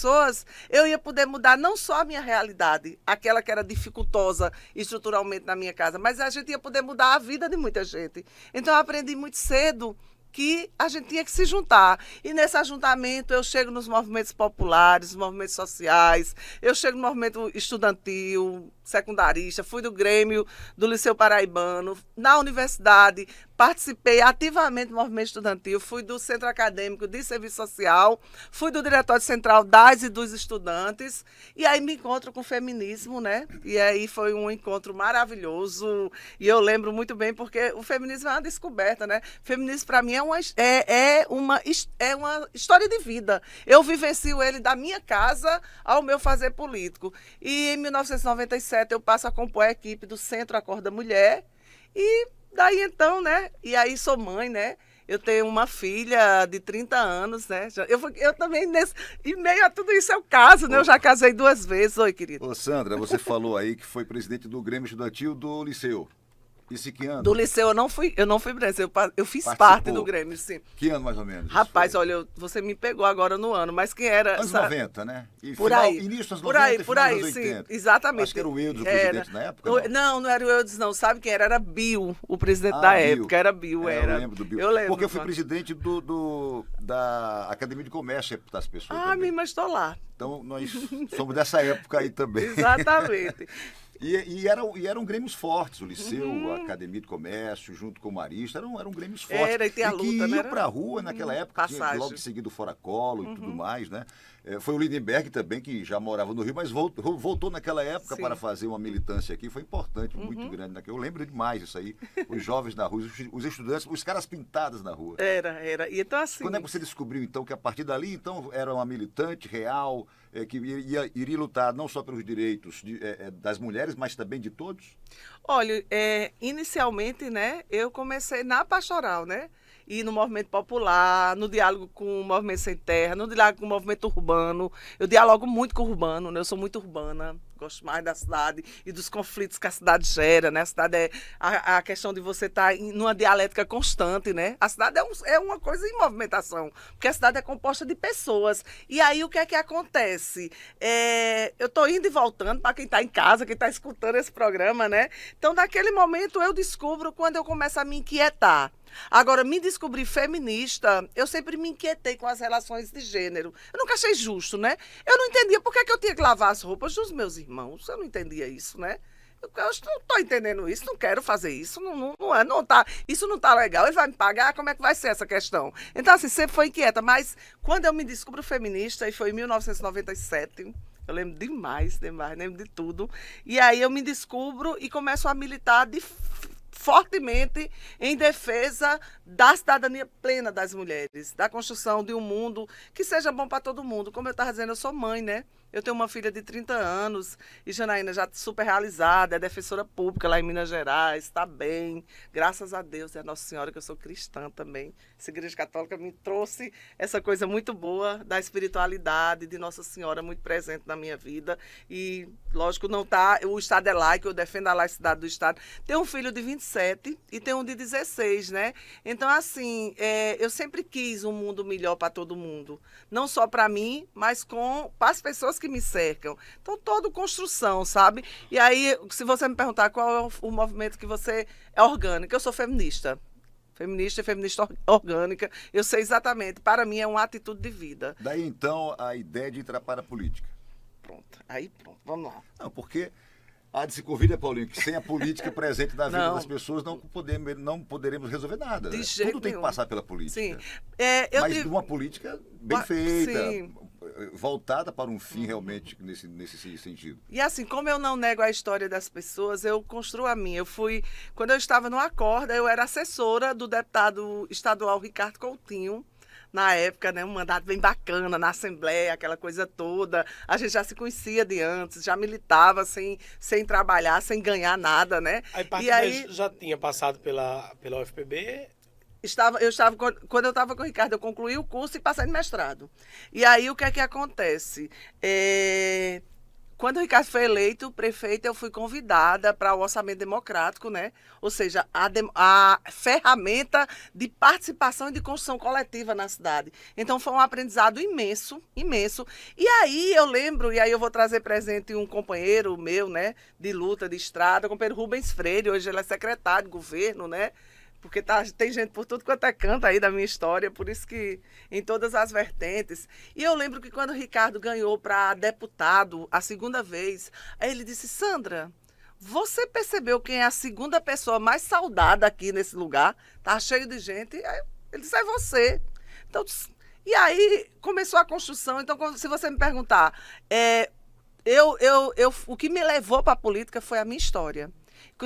pessoas, eu ia poder mudar não só a minha realidade, aquela que era dificultosa estruturalmente na minha casa, mas a gente ia poder mudar a vida de muita gente. Então eu aprendi muito cedo que a gente tinha que se juntar. E nesse ajuntamento eu chego nos movimentos populares, movimentos sociais, eu chego no movimento estudantil, secundarista, fui do Grêmio do Liceu Paraibano, na universidade, participei ativamente do movimento estudantil, fui do Centro Acadêmico de Serviço Social, fui do Diretório Central das e dos Estudantes, e aí me encontro com o feminismo, né? E aí foi um encontro maravilhoso, e eu lembro muito bem, porque o feminismo é uma descoberta, né? O feminismo, para mim, é uma história de vida. Eu vivencio ele da minha casa ao meu fazer político. E em 1997 eu passo a compor a equipe do Centro Acorda Mulher, e daí então, né? E aí sou mãe, né? Eu tenho uma filha de 30 anos, né? Eu também, em meio a tudo isso, eu caso, né? Eu já casei 2 vezes. Oi, querido. Ô, Sandra, você falou aí que foi presidente do Grêmio Estudantil do Liceu. Isso em que ano? Do Liceu eu não fui presidente, eu fiz Participou. parte do Grêmio, sim. Que ano mais ou menos? Rapaz, olha, você me pegou agora no ano, mas quem era... Anos 90, né? E Por aí. Início dos 90 por aí, e por final aí, dos sim, 80. exatamente. Acho que era o Eudes o presidente na época, não era o Eudes, não. Sabe quem era? Era Bill, o presidente Ah, da Bill. época. Era Bill, era. Eu lembro do Bill. Eu lembro. Porque eu fui presidente da Academia de Comércio das pessoas também. mas estou lá. Então, nós somos dessa época aí também. Exatamente. E eram grêmios fortes, o Liceu, a Academia de Comércio, junto com o Marista, eram grêmios fortes. Era, e tem a luta, que né? iam pra rua naquela época, tinha Passagem. logo em seguida o Fora Colo e tudo mais, né? Foi o Lindenberg também, que já morava no Rio, mas voltou naquela época Sim. para fazer uma militância aqui, foi importante, muito grande. Eu lembro demais isso aí, os jovens na rua, os estudantes, os caras pintados na rua. Era. E então assim... Quando é que você descobriu, então, que a partir dali, então, era uma militante real, que iria lutar não só pelos direitos das mulheres, mas também de todos? Olha, inicialmente, né, eu comecei na pastoral, né? E no movimento popular, no diálogo com o movimento sem terra, no diálogo com o movimento urbano. Eu dialogo muito com o urbano, né? Eu sou muito urbana, gosto mais da cidade e dos conflitos que a cidade gera, né? A cidade é a questão de você estar numa dialética constante, né? A cidade é uma coisa em movimentação, porque a cidade é composta de pessoas. E aí o que é que acontece? Eu estou indo e voltando para quem está em casa, quem está escutando esse programa, né? Então, naquele momento, eu descubro quando eu começo a me inquietar. Agora, me descobrir feminista, eu sempre me inquietei com as relações de gênero. Eu nunca achei justo, né? Eu não entendia por que eu tinha que lavar as roupas dos meus irmãos. Eu não entendia isso, né? Eu não estou entendendo isso, não quero fazer isso, isso não está legal. Ele vai me pagar, como é que vai ser essa questão? Então, assim, sempre foi inquieta. Mas quando eu me descubro feminista, e foi em 1997... Eu lembro demais, lembro de tudo. E aí eu me descubro e começo a militar fortemente em defesa da cidadania plena das mulheres, da construção de um mundo que seja bom para todo mundo. Como eu estava dizendo, eu sou mãe, né? Eu tenho uma filha de 30 anos e Janaína já super realizada, é defensora pública lá em Minas Gerais, está bem, graças a Deus, é a Nossa Senhora, que eu sou cristã também. Essa igreja católica me trouxe essa coisa muito boa da espiritualidade, de Nossa Senhora muito presente na minha vida. E, lógico, não tá, o Estado é laico, eu defendo a laicidade do Estado. Tenho um filho de 27 e tenho um de 16, né? Então, assim, eu sempre quis um mundo melhor para todo mundo. Não só para mim, mas para as pessoas que me cercam. Então, toda construção, sabe? E aí, se você me perguntar qual é o movimento que você é orgânico, eu sou feminista. Feminista e feminista orgânica. Eu sei exatamente. Para mim, é uma atitude de vida. Daí, então, a ideia de entrar para a política. Pronto. Aí, pronto. Vamos lá. Não, porque há de se convida, Paulinho, que sem a política presente na vida das pessoas não poderemos resolver nada. De Né? jeito Tudo tem que nenhum. passar pela política. Sim. Mas de uma política bem feita, sim. voltada para um fim realmente nesse sentido. E assim, como eu não nego a história das pessoas, eu construo a minha. Quando eu estava no Acorda, eu era assessora do deputado estadual Ricardo Coutinho, na época, né, um mandato bem bacana na Assembleia, aquela coisa toda. A gente já se conhecia de antes, já militava sem trabalhar, sem ganhar nada, né? Aí já tinha passado pela UFPB? Quando eu estava com o Ricardo, eu concluí o curso e passei no mestrado. E aí, o que é que acontece? quando o Ricardo foi eleito prefeito, eu fui convidada para o orçamento democrático, né? Ou seja, a ferramenta de participação e de construção coletiva na cidade. Então foi um aprendizado imenso, imenso. E aí eu lembro, e aí eu vou trazer presente um companheiro meu, né, de luta, de estrada, o companheiro Rubens Freire, hoje ele é secretário de governo, né? Porque tem gente por tudo quanto é canto aí da minha história, por isso que em todas as vertentes. E eu lembro que quando o Ricardo ganhou para deputado a segunda vez, aí ele disse, Sandra, você percebeu quem é a segunda pessoa mais saudada aqui nesse lugar? Tá cheio de gente. Aí ele disse, é você. Então, e aí começou a construção. Então, se você me perguntar, o que me levou para a política foi a minha história.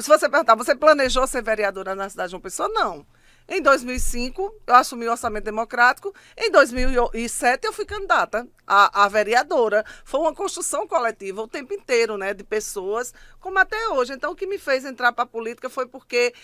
Se você perguntar, você planejou ser vereadora na cidade de João Pessoa? Não. Em 2005, eu assumi o orçamento democrático. Em 2007, eu fui candidata a vereadora. Foi uma construção coletiva o tempo inteiro, né, de pessoas, como até hoje. Então, o que me fez entrar para a política foi porque,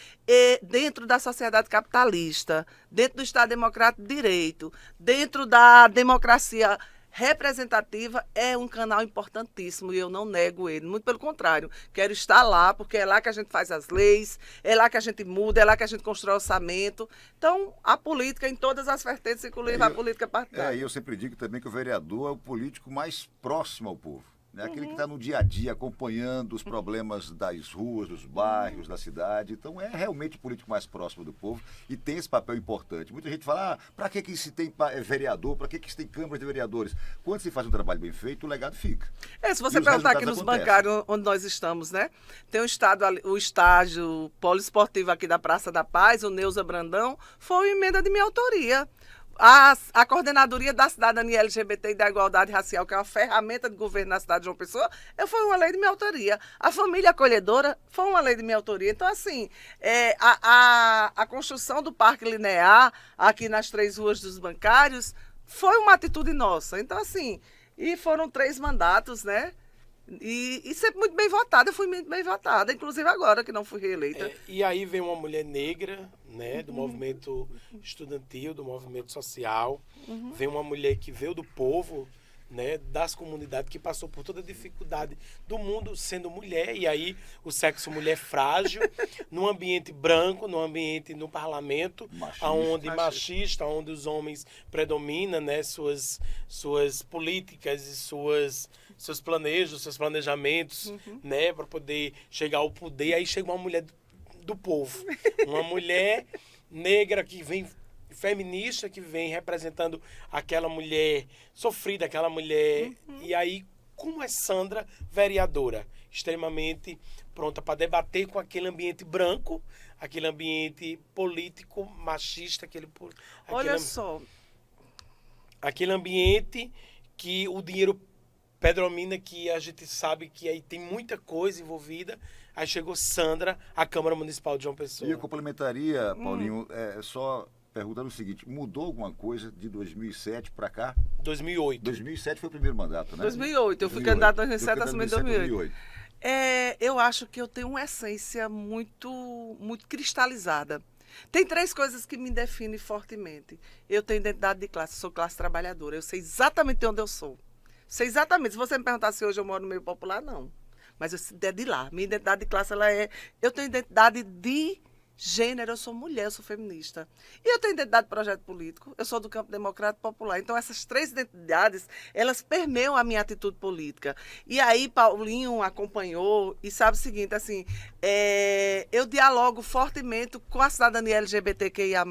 dentro da sociedade capitalista, dentro do Estado Democrático de Direito, dentro da democracia representativa, é um canal importantíssimo e eu não nego ele, muito pelo contrário, quero estar lá, porque é lá que a gente faz as leis, é lá que a gente muda, é lá que a gente constrói orçamento. Então, a política em todas as vertentes, inclusive a política partidária. E eu sempre digo também que o vereador é o político mais próximo ao povo. Né? Aquele que está no dia a dia acompanhando os problemas das ruas, dos bairros, da cidade. Então é realmente o político mais próximo do povo e tem esse papel importante. Muita gente fala, para que se tem vereador, para que se tem câmara de vereadores? Quando se faz um trabalho bem feito, o legado fica. Se você perguntar aqui nos bancários onde nós estamos, né? Tem o estágio poliesportivo aqui da Praça da Paz, o Neuza Brandão, foi uma emenda de minha autoria. A Coordenadoria da Cidadania LGBT e da Igualdade Racial, que é uma ferramenta de governo na cidade de João Pessoa, foi uma lei de minha autoria. A família acolhedora foi uma lei de minha autoria. Então, assim, a construção do Parque Linear aqui nas 3 ruas dos bancários foi uma atitude nossa. Então, assim, e foram 3 mandatos, né? E sempre muito bem votada, eu fui muito bem votada, inclusive agora que não fui reeleita. E aí vem uma mulher negra, né, do movimento estudantil, do movimento social, vem uma mulher que veio do povo, né, das comunidades, que passou por toda a dificuldade do mundo sendo mulher, e aí o sexo mulher frágil, num ambiente branco, num ambiente no parlamento, machista, onde os homens predominam, né, suas políticas e seus planejos, seus planejamentos, né, para poder chegar ao poder. Aí chega uma mulher do povo, uma mulher negra que vem feminista, que vem representando aquela mulher sofrida, aquela mulher. E aí, como é Sandra, vereadora, extremamente pronta para debater com aquele ambiente branco, aquele ambiente político, machista, Olha só. Aquele ambiente que o dinheiro predomina, que a gente sabe que aí tem muita coisa envolvida. Aí chegou Sandra, a Câmara Municipal de João Pessoa. E eu complementaria, Paulinho, só perguntando o seguinte, mudou alguma coisa de 2007 para cá? 2008. 2007 foi o primeiro mandato, né? 2008, eu fui candidata em 2007, assumi em 2008. 2008. Eu acho que eu tenho uma essência muito, muito cristalizada. Tem 3 coisas que me definem fortemente. Eu tenho identidade de classe, sou classe trabalhadora, eu sei exatamente de onde eu sou. Sei exatamente, se você me perguntar se hoje eu moro no meio popular, não. Mas é de lá. Minha identidade de classe, eu tenho identidade de gênero, eu sou mulher, eu sou feminista. E eu tenho identidade de projeto político, eu sou do campo democrático popular. Então, essas 3 identidades, elas permeiam a minha atitude política. E aí, Paulinho acompanhou e sabe o seguinte, assim, eu dialogo fortemente com a cidadania LGBTQIA+,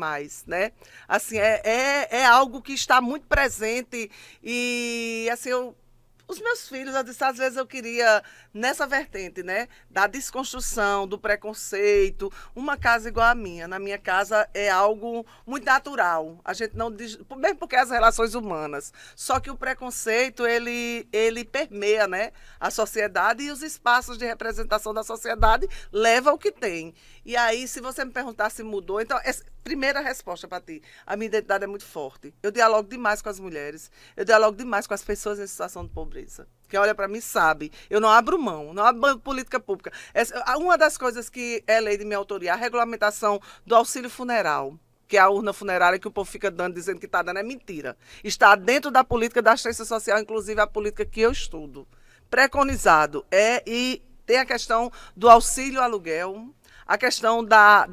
né? Assim, é algo que está muito presente e, assim, os meus filhos, eu disse, às vezes eu queria, nessa vertente, né, da desconstrução, do preconceito, uma casa igual a minha. Na minha casa é algo muito natural. A gente não diz, mesmo porque as relações humanas. Só que o preconceito, ele permeia, né, a sociedade e os espaços de representação da sociedade leva ao que tem. E aí, se você me perguntar se mudou, então, primeira resposta para ti, a minha identidade é muito forte. Eu dialogo demais com as mulheres, eu dialogo demais com as pessoas em situação de pobreza. Quem olha para mim sabe, eu não abro mão, não abro política pública. Uma das coisas que é lei de minha autoria, a regulamentação do auxílio funeral, que é a urna funerária que o povo fica dando, dizendo que está dando, é mentira. Está dentro da política da assistência social, inclusive a política que eu estudo. preconizado. E tem a questão do auxílio aluguel, a questão da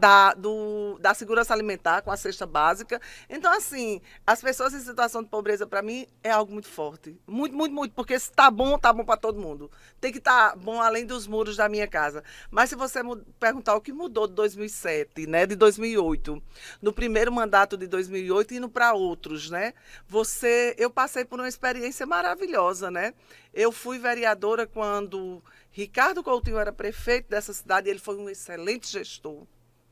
segurança alimentar com a cesta básica. Então, assim, as pessoas em situação de pobreza, para mim, é algo muito forte. Muito, muito, muito. Porque se tá bom para todo mundo. Tem que estar bom além dos muros da minha casa. Mas se você perguntar o que mudou de 2007, né, de 2008, no primeiro mandato de 2008 indo para outros, né? Eu passei por uma experiência maravilhosa, né? Eu fui vereadora quando Ricardo Coutinho era prefeito dessa cidade e ele foi um excelente gestor.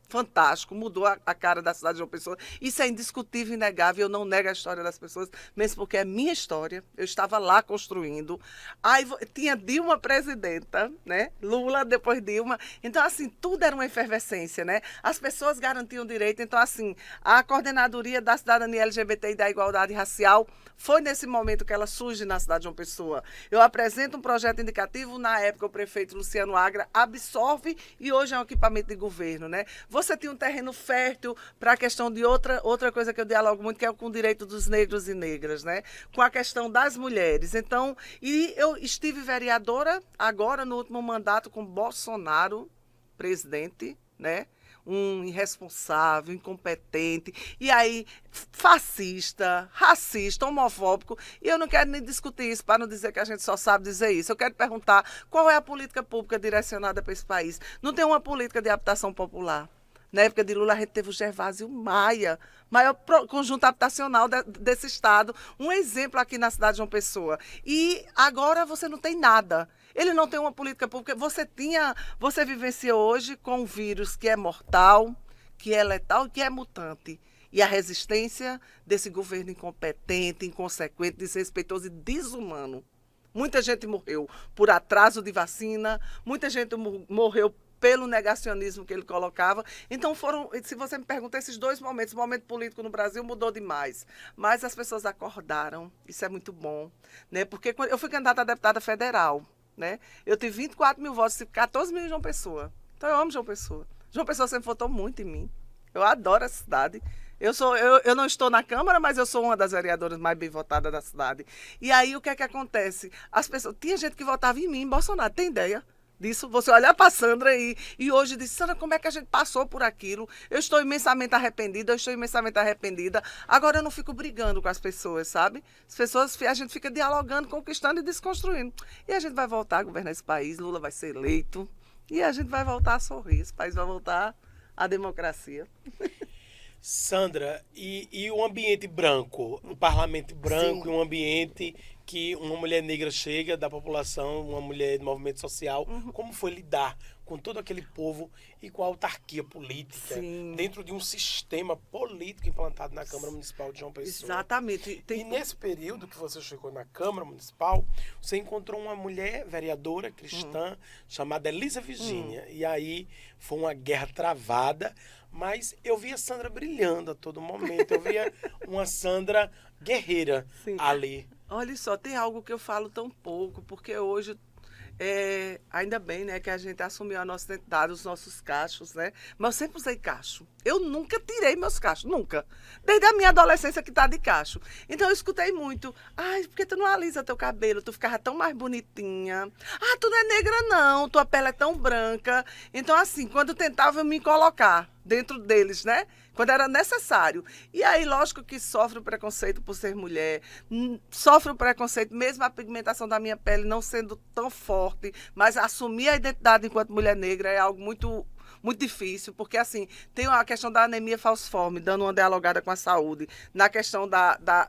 Fantástico, mudou a cara da cidade de João Pessoa. Isso é indiscutível, inegável. Eu não nego a história das pessoas, mesmo porque é minha história. Eu estava lá construindo. Aí tinha Dilma presidenta, né? Lula, depois Dilma. Então, assim, tudo era uma efervescência, né? As pessoas garantiam direito. Então, assim, a coordenadoria da cidadania LGBT e da igualdade racial foi nesse momento que ela surge na cidade de João Pessoa. Eu apresento um projeto indicativo, na época o prefeito Luciano Agra absorve e hoje é um equipamento de governo, né? Você tinha um terreno fértil para a questão de outra coisa que eu dialogo muito, que é com o direito dos negros e negras, né? Com a questão das mulheres. Então, e eu estive vereadora agora no último mandato com Bolsonaro, presidente, né? Um irresponsável, incompetente, e aí fascista, racista, homofóbico, e eu não quero nem discutir isso para não dizer que a gente só sabe dizer isso. Eu quero perguntar qual é a política pública direcionada para esse país. Não tem uma política de habitação popular. Na época de Lula, a gente teve o Gervásio Maia, maior conjunto habitacional desse estado, um exemplo aqui na cidade de João Pessoa. E agora você não tem nada. Ele não tem uma política pública. Você vivencia hoje com um vírus que é mortal, que é letal e que é mutante. E a resistência desse governo incompetente, inconsequente, desrespeitoso e desumano. Muita gente morreu por atraso de vacina, muita gente morreu pelo negacionismo que ele colocava. Então se você me pergunta, esses dois momentos, o momento político no Brasil mudou demais, mas as pessoas acordaram, isso é muito bom, né? Porque quando eu fui candidata a deputada federal, né? Eu tive 24 mil votos, 14 mil em João Pessoa. Então eu amo João Pessoa. João Pessoa sempre votou muito em mim. Eu adoro a cidade. Eu não estou na Câmara, mas eu sou uma das vereadoras mais bem votadas da cidade. E aí o que é que acontece? Tinha gente que votava em mim, em Bolsonaro, tem ideia disso? Você olhar para a Sandra e hoje diz, Sandra, como é que a gente passou por aquilo? Eu estou imensamente arrependida, Agora eu não fico brigando com as pessoas, sabe? A gente fica dialogando, conquistando e desconstruindo. E a gente vai voltar a governar esse país, Lula vai ser eleito, e a gente vai voltar a sorrir, esse país vai voltar à democracia. Sandra, e o ambiente branco, um parlamento branco, Sim. um ambiente que uma mulher negra chega da população, uma mulher do movimento social, como foi lidar com todo aquele povo e com a autarquia política Sim. dentro de um sistema político implantado na Câmara Municipal de João Pessoa? Exatamente. E nesse período que você chegou na Câmara Municipal, você encontrou uma mulher vereadora cristã chamada Elisa Virgínia. E aí foi uma guerra travada, mas eu via a Sandra brilhando a todo momento. Eu via uma Sandra guerreira Sim. ali. Olha só, tem algo que eu falo tão pouco, porque hoje, ainda bem, né, que a gente assumiu a nossa identidade, os nossos cachos, né? Mas eu sempre usei cacho. Eu nunca tirei meus cachos, nunca. Desde a minha adolescência que tá de cacho. Então eu escutei muito, ai, por que tu não alisa teu cabelo? Tu ficava tão mais bonitinha. Ah, tu não é negra não, tua pele é tão branca. Então assim, quando eu tentava me colocar dentro deles, né? Quando era necessário. E aí, lógico que sofre o preconceito por ser mulher, sofre o preconceito, mesmo a pigmentação da minha pele não sendo tão forte, mas assumir a identidade enquanto mulher negra é algo muito difícil, porque assim, tem a questão da anemia falciforme, dando uma dialogada com a saúde, na questão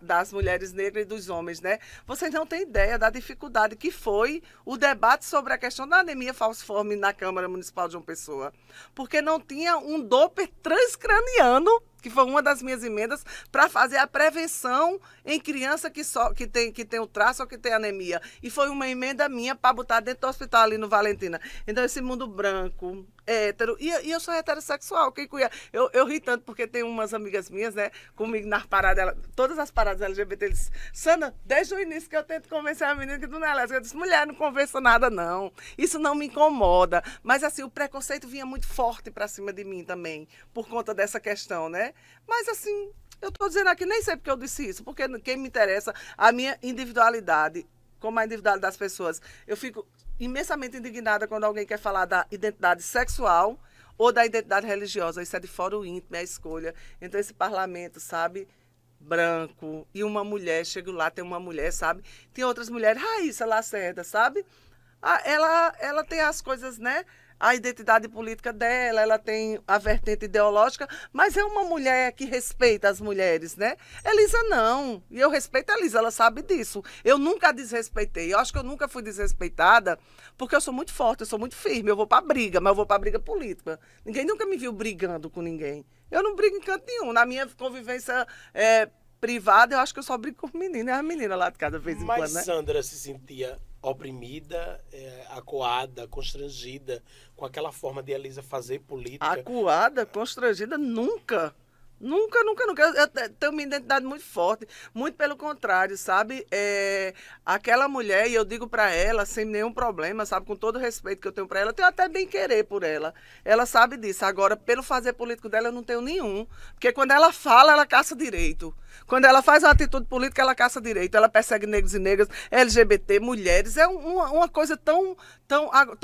das mulheres negras e dos homens, né? Vocês não têm ideia da dificuldade que foi o debate sobre a questão da anemia falciforme na Câmara Municipal de João Pessoa, porque não tinha um Doppler transcraniano, que foi uma das minhas emendas, para fazer a prevenção em criança que tem o traço ou que tem anemia. E foi uma emenda minha para botar dentro do hospital ali no Valentina. Então, esse mundo branco, hétero, e eu sou heterossexual, quem conhece? Eu ri tanto porque tem umas amigas minhas, né, comigo nas paradas, todas as paradas LGBT, eles, Sandra, desde o início que eu tento convencer a menina que tu não é lésbica, eu disse, mulher, não conversa nada não, isso não me incomoda, mas assim, o preconceito vinha muito forte para cima de mim também, por conta dessa questão, né, mas assim, eu estou dizendo aqui, nem sei porque eu disse isso, porque quem me interessa, a minha individualidade. como a individualidade das pessoas. Eu fico imensamente indignada quando alguém quer falar da identidade sexual ou da identidade religiosa. Isso é de fora o íntimo, é a escolha. Então, esse parlamento, sabe, branco, e uma mulher, chego lá, tem uma mulher, sabe? Tem outras mulheres, Raíssa Lacerda, sabe? Ela tem as coisas, né? A identidade política dela, ela tem a vertente ideológica, mas é uma mulher que respeita as mulheres, né? Elisa não, e eu respeito a Elisa, ela sabe disso. Eu nunca a desrespeitei, eu acho que eu nunca fui desrespeitada, porque eu sou muito forte, eu sou muito firme, eu vou pra briga, mas eu vou pra briga política. Ninguém nunca me viu brigando com ninguém. Eu não brigo em canto nenhum, na minha convivência privada, eu acho que eu só brigo com menina, é a menina lá de cada vez em quando, né? Mas Sandra se sentia oprimida, acuada, constrangida com aquela forma de Elisa fazer política? Acuada, constrangida, nunca. Nunca, nunca, nunca. Eu tenho uma identidade muito forte, muito pelo contrário, sabe? Aquela mulher, e eu digo para ela, sem nenhum problema, sabe? Com todo o respeito que eu tenho para ela, eu tenho até bem querer por ela. Ela sabe disso. Agora, pelo fazer político dela, eu não tenho nenhum. Porque quando ela fala, ela caça direito. Quando ela faz uma atitude política, ela caça direito. Ela persegue negros e negras, LGBT, mulheres. É uma coisa tão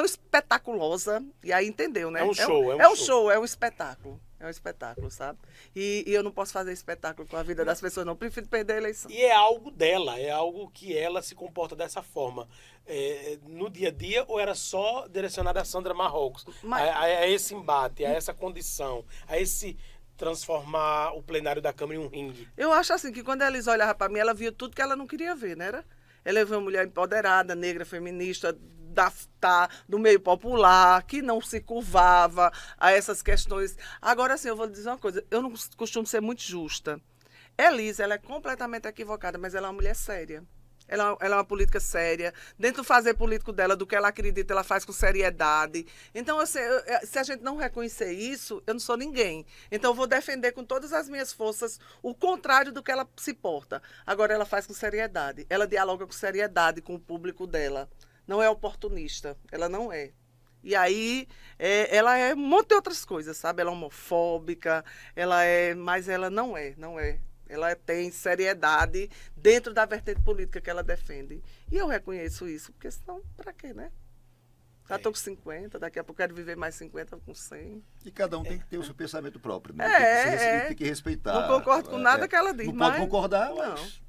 espetaculosa. E aí, entendeu, né? É um show, é um show, é um espetáculo. É um espetáculo, sabe? E eu não posso fazer espetáculo com a vida das pessoas, não. Eu prefiro perder a eleição. E é algo dela, é algo que ela se comporta dessa forma. No dia a dia, ou era só direcionada a Sandra Marrocos? A esse embate, a essa condição, a esse transformar o plenário da Câmara em um ringue? Eu acho assim, que quando a Elisa olhava para mim, ela via tudo que ela não queria ver, né? Ela viu uma mulher empoderada, negra, feminista, do meio popular, que não se curvava a essas questões. Agora, sim, eu vou dizer uma coisa, eu não costumo ser muito justa. Elisa, ela é completamente equivocada, mas ela é uma mulher séria. Ela é uma política séria. Dentro do fazer político dela, do que ela acredita, ela faz com seriedade. Então, se a gente não reconhecer isso, eu não sou ninguém. Então, eu vou defender com todas as minhas forças o contrário do que ela se porta. Agora, ela faz com seriedade. Ela dialoga com seriedade com o público dela. Não é oportunista. Ela não é. E aí, ela é um monte de outras coisas, sabe? Ela é homofóbica, mas ela não é. Ela tem seriedade dentro da vertente política que ela defende. E eu reconheço isso, porque senão, para quê, né? Já estou com 50, daqui a pouco quero viver mais 50, com 100. E cada um tem que ter o seu pensamento próprio, né? Tem que respeitar. Não concordo com nada que ela diz, não pode concordar, não. mas...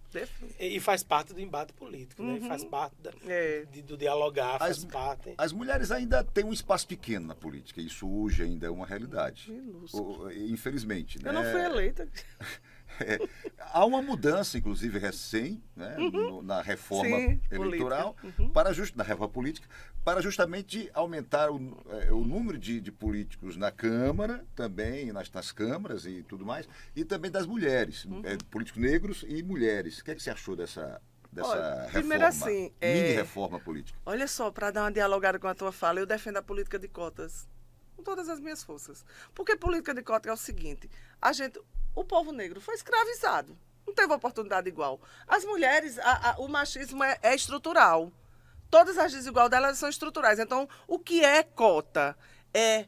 E faz parte do embate político, né? Faz parte do dialogar, faz parte. As mulheres ainda têm um espaço pequeno na política, isso hoje ainda é uma realidade. Infelizmente, né? Eu não fui eleita. Há uma mudança, inclusive, recém, né, na reforma eleitoral, na reforma política, para justamente aumentar o número de políticos na Câmara, também nas câmaras e tudo mais, e também das mulheres, políticos negros e mulheres. O que é que você achou dessa reforma, primeiro assim, mini-reforma política? Olha só, para dar uma dialogada com a tua fala, eu defendo a política de cotas com todas as minhas forças. Porque política de cotas é o seguinte, o povo negro foi escravizado, não teve oportunidade igual. As mulheres, o machismo é estrutural. Todas as desigualdades elas são estruturais. Então, o que é cota? É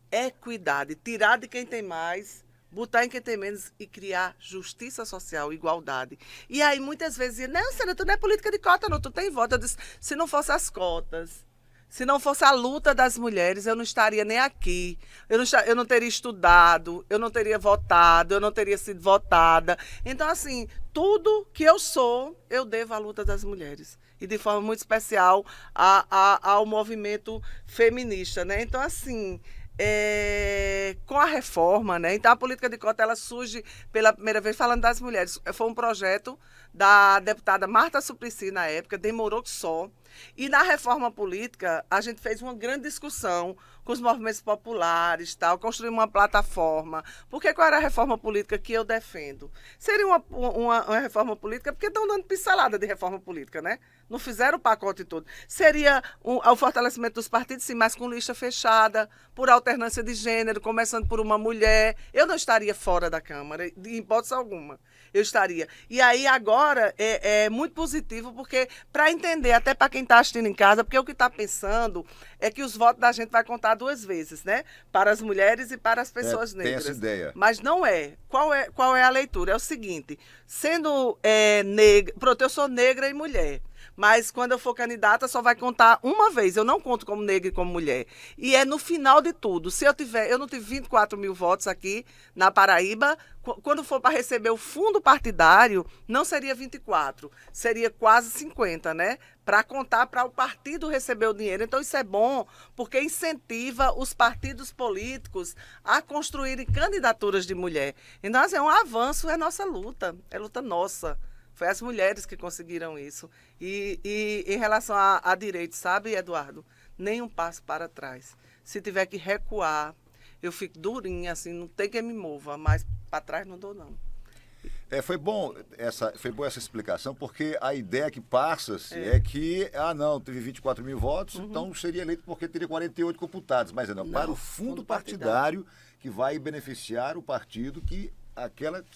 equidade, tirar de quem tem mais, botar em quem tem menos e criar justiça social, igualdade. E aí, muitas vezes, dizia, não, Sandra, tu não é política de cota, não, tu tem voto. Eu disse, se não fosse as cotas, se não fosse a luta das mulheres, eu não estaria nem aqui. Eu não teria estudado, eu não teria votado, eu não teria sido votada. Então, assim, tudo que eu sou, eu devo à luta das mulheres. E de forma muito especial ao movimento feminista, né? Então, assim, com a reforma, né? Então, a política de cota, ela surge pela primeira vez falando das mulheres. Foi um projeto da deputada Marta Suplicy, na época, demorou que só. E na reforma política, a gente fez uma grande discussão com os movimentos populares, construímos uma plataforma. Porque qual era a reforma política que eu defendo? Seria uma reforma política, porque estão dando pincelada de reforma política, né? Não fizeram o pacote todo. Seria o fortalecimento dos partidos, sim, mas com lista fechada, por alternância de gênero, começando por uma mulher. Eu não estaria fora da Câmara, de hipótese alguma. Eu estaria. E aí, agora, é muito positivo, porque, para entender, até para quem está assistindo em casa, porque o que está pensando é que os votos da gente vai contar 2 vezes, né? Para as mulheres e para as pessoas negras. Tem essa ideia. Mas não é. Qual é a leitura? É o seguinte, sendo negra, pronto, eu sou negra e mulher. Mas quando eu for candidata, só vai contar uma vez. Eu não conto como negra e como mulher. E é no final de tudo. Se eu não tive 24 mil votos aqui na Paraíba, quando for para receber o fundo partidário, não seria 24, seria quase 50, né? Para contar para o partido receber o dinheiro. Então isso é bom, porque incentiva os partidos políticos a construírem candidaturas de mulher. Então, assim, é um avanço, é nossa luta, é luta nossa. Foi as mulheres que conseguiram isso. E em relação a direitos, sabe, Eduardo? Nem um passo para trás. Se tiver que recuar, eu fico durinha, assim, não tem quem me mova, mas para trás não dou, não. Foi boa essa explicação, porque a ideia que passa-se é que, não, teve 24 mil votos, então seria eleito porque teria 48 computados. Mas não, para o fundo partidário que vai beneficiar o partido que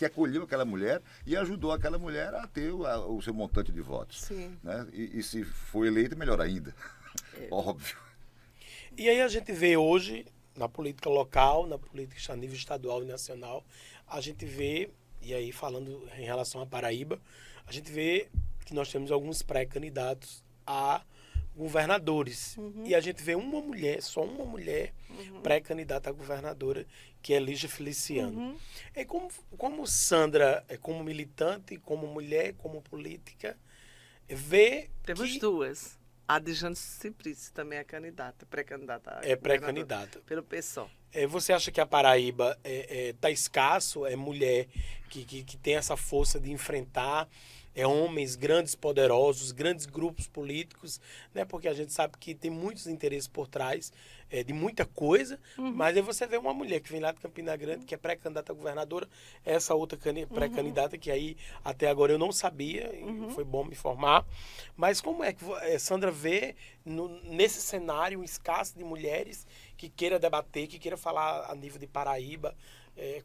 acolheu aquela mulher e ajudou aquela mulher a ter o seu montante de votos. Sim. Né? E se for eleito, melhor ainda. Óbvio. E aí a gente vê hoje, na política local, na política a nível estadual e nacional, a gente vê, e aí falando em relação à Paraíba, a gente vê que nós temos alguns pré-candidatos a governadores. E a gente vê uma mulher, só uma mulher pré-candidata a governadora, que é Lígia Feliciano. É como Sandra, como militante, como mulher, como política, vê Temos que duas. A Dijane Simplice também é candidata, pré-candidata. é pré-candidata. Pelo PSOL. Você acha que a Paraíba está escasso? É mulher que tem essa força de enfrentar homens grandes, poderosos, grandes grupos políticos, né? Porque a gente sabe que tem muitos interesses por trás de muita coisa, mas aí você vê uma mulher que vem lá de Campina Grande, que é pré-candidata a governadora, essa outra pré-candidata que aí até agora eu não sabia, e foi bom me informar. Mas como é que Sandra vê nesse cenário escasso de mulheres que queira debater, que queira falar a nível de Paraíba?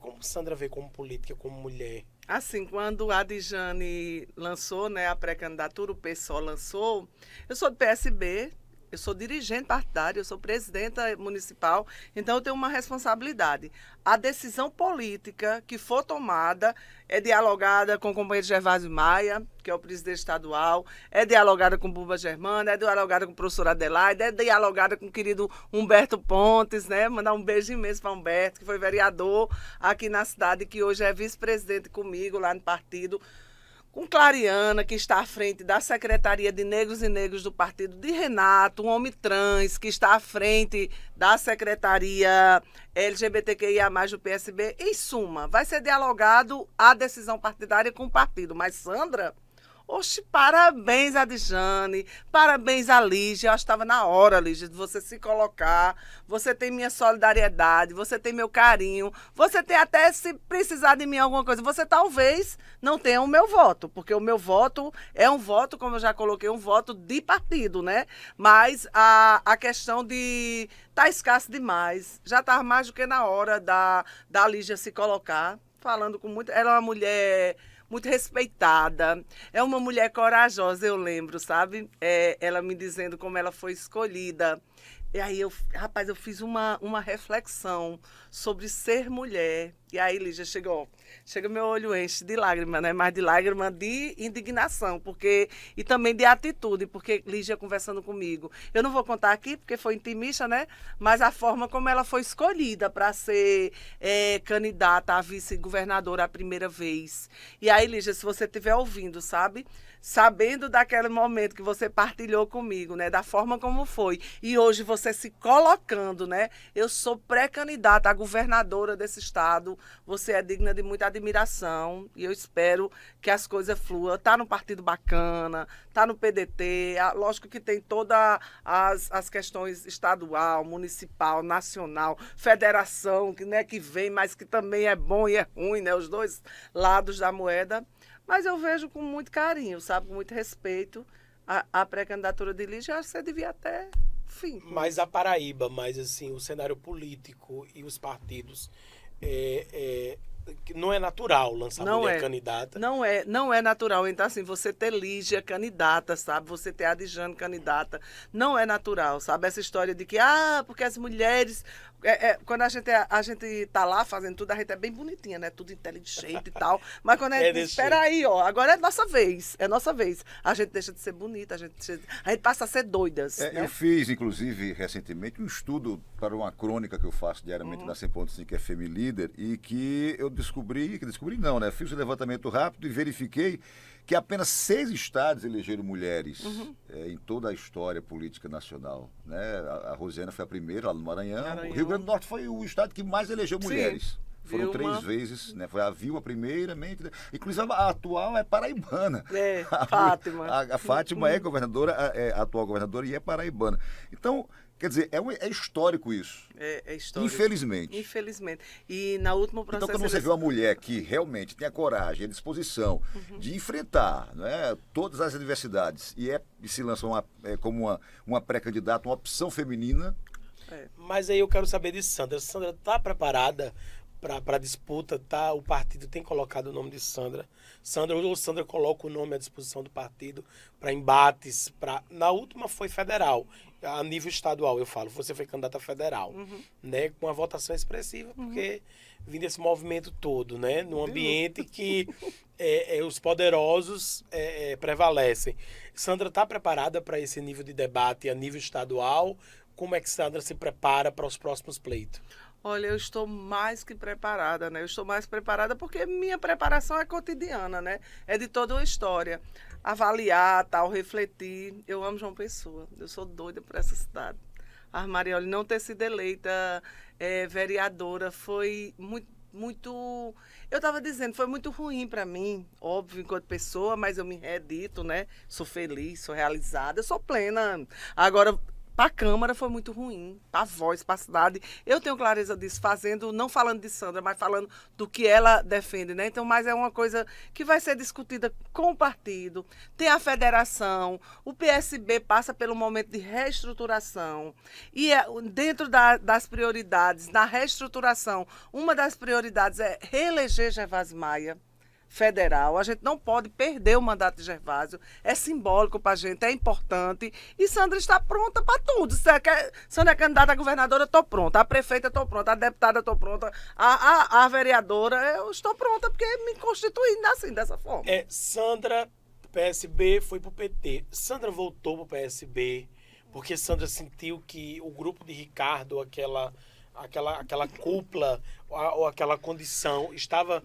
Como Sandra vê como política, como mulher? Assim, quando a Dijane lançou, né, a pré-candidatura, o PSOL lançou, eu sou do PSB, eu sou dirigente partidária, eu sou presidenta municipal, então eu tenho uma responsabilidade. A decisão política que for tomada é dialogada com o companheiro Gervásio Maia, que é o presidente estadual, é dialogada com Buba Germana, é dialogada com o professor Adelaide, é dialogada com o querido Humberto Pontes, né? Mandar um beijo imenso para Humberto, que foi vereador aqui na cidade, que hoje é vice-presidente comigo lá no partido, com Clariana, que está à frente da Secretaria de Negros e Negros do partido, de Renato, um homem trans, que está à frente da Secretaria LGBTQIA+, do PSB. Em suma, vai ser dialogado a decisão partidária com o partido. Mas, Sandra, oxe, parabéns a Dijane, parabéns a Lígia. Eu acho que estava na hora, Lígia, de você se colocar. Você tem minha solidariedade, você tem meu carinho, você tem até, se precisar de mim alguma coisa, você talvez não tenha o meu voto, porque o meu voto é um voto, como eu já coloquei, um voto de partido, né? Mas a questão de tá escasso demais, já estava mais do que na hora da Lígia se colocar, falando com muito... Ela é uma mulher muito respeitada, é uma mulher corajosa, eu lembro, sabe? Ela me dizendo como ela foi escolhida. E aí, rapaz, eu fiz uma reflexão sobre ser mulher. E aí, Lígia, chega meu olho enche de lágrima, né? Mas de lágrima de indignação, e também de atitude, porque Lígia conversando comigo. Eu não vou contar aqui, porque foi intimista, né? Mas a forma como ela foi escolhida para ser candidata a vice-governadora a primeira vez. E aí, Lígia, se você estiver ouvindo, sabe? Sabendo daquele momento que você partilhou comigo, né? Da forma como foi. E hoje você se colocando, né? Eu sou pré-candidata a governadora desse estado. Você é digna de muita admiração. E eu espero que as coisas fluam. Tá no partido bacana, tá no PDT. Lógico que tem todas as questões estadual, municipal, nacional, federação, que vem, mas que também é bom e é ruim, né? Os dois lados da moeda. Mas eu vejo com muito carinho, sabe? Com muito respeito a pré-candidatura de Lígia. Acho que você devia até, enfim. Mas a Paraíba, mas assim, o cenário político e os partidos que não é natural lançar Não mulher é. candidata. Não é natural. Então, assim, você ter Lígia candidata, sabe? Você ter Adjane candidata. Não é natural, sabe? Essa história de que, porque as mulheres. Quando a gente tá lá fazendo tudo, a gente é bem bonitinha, né? Tudo inteligente e tal. Mas quando a gente diz, espera aí, ó, agora é nossa vez. É nossa vez. A gente deixa de ser bonita, a gente passa a ser doidas. Né? Eu fiz, inclusive, recentemente, um estudo para uma crônica que eu faço diariamente na 100.5, que é Femilíder, e que eu descobri não, né? Fiz um levantamento rápido e verifiquei que apenas 6 estados elegeram mulheres em toda a história política nacional. Né? A Rosiana foi a primeira, lá no Maranhão. O Rio Grande do Norte foi o estado que mais elegeu mulheres. Foram Vilma. 3 vezes, né? Foi a Vilma primeiramente. Inclusive a atual é paraibana. Fátima. A Fátima é governadora, a atual governadora e é paraibana. Então, quer dizer, é histórico isso. É histórico. Infelizmente. Infelizmente. E na última processo... Então, quando você vê uma mulher que realmente tem a coragem, a disposição de enfrentar, né, todas as adversidades e se lança como uma pré-candidata, uma opção feminina... Mas aí eu quero saber de Sandra. Sandra está preparada para a disputa? Tá? O partido tem colocado o nome de Sandra. Sandra coloca o nome à disposição do partido para embates. Na última foi federal. A nível estadual, eu falo. Você foi candidata federal. Né? Com uma votação expressiva, porque vindo esse movimento todo, né? Num ambiente que os poderosos prevalecem. Sandra está preparada para esse nível de debate a nível estadual? Como é que Sandra se prepara para os próximos pleitos? Olha, eu estou mais que preparada, né? Eu estou mais preparada porque minha preparação é cotidiana, né? É de toda uma história. Avaliar, tal, refletir. Eu amo João Pessoa. Eu sou doida por essa cidade. A Mariole não ter sido eleita vereadora foi muito... Eu estava dizendo, foi muito ruim para mim, óbvio, enquanto pessoa, mas eu me reedito, né? Sou feliz, sou realizada, eu sou plena. Agora... Para a Câmara foi muito ruim, para a voz, para a cidade. Eu tenho clareza disso, não falando de Sandra, mas falando do que ela defende, né? Então, mas é uma coisa que vai ser discutida com o partido. Tem a federação, o PSB passa pelo momento de reestruturação. E dentro das prioridades, na reestruturação, uma das prioridades é reeleger Gervásio Maia. Federal, a gente não pode perder o mandato de Gervásio, é simbólico para a gente, é importante, e Sandra está pronta para tudo. Sandra é candidata a governadora, estou pronta, a prefeita estou pronta, a deputada estou pronta, a vereadora, eu estou pronta porque me constituindo assim, dessa forma. Sandra, PSB, foi para o PT. Sandra voltou para o PSB porque Sandra sentiu que o grupo de Ricardo, aquela cúpula ou aquela condição estava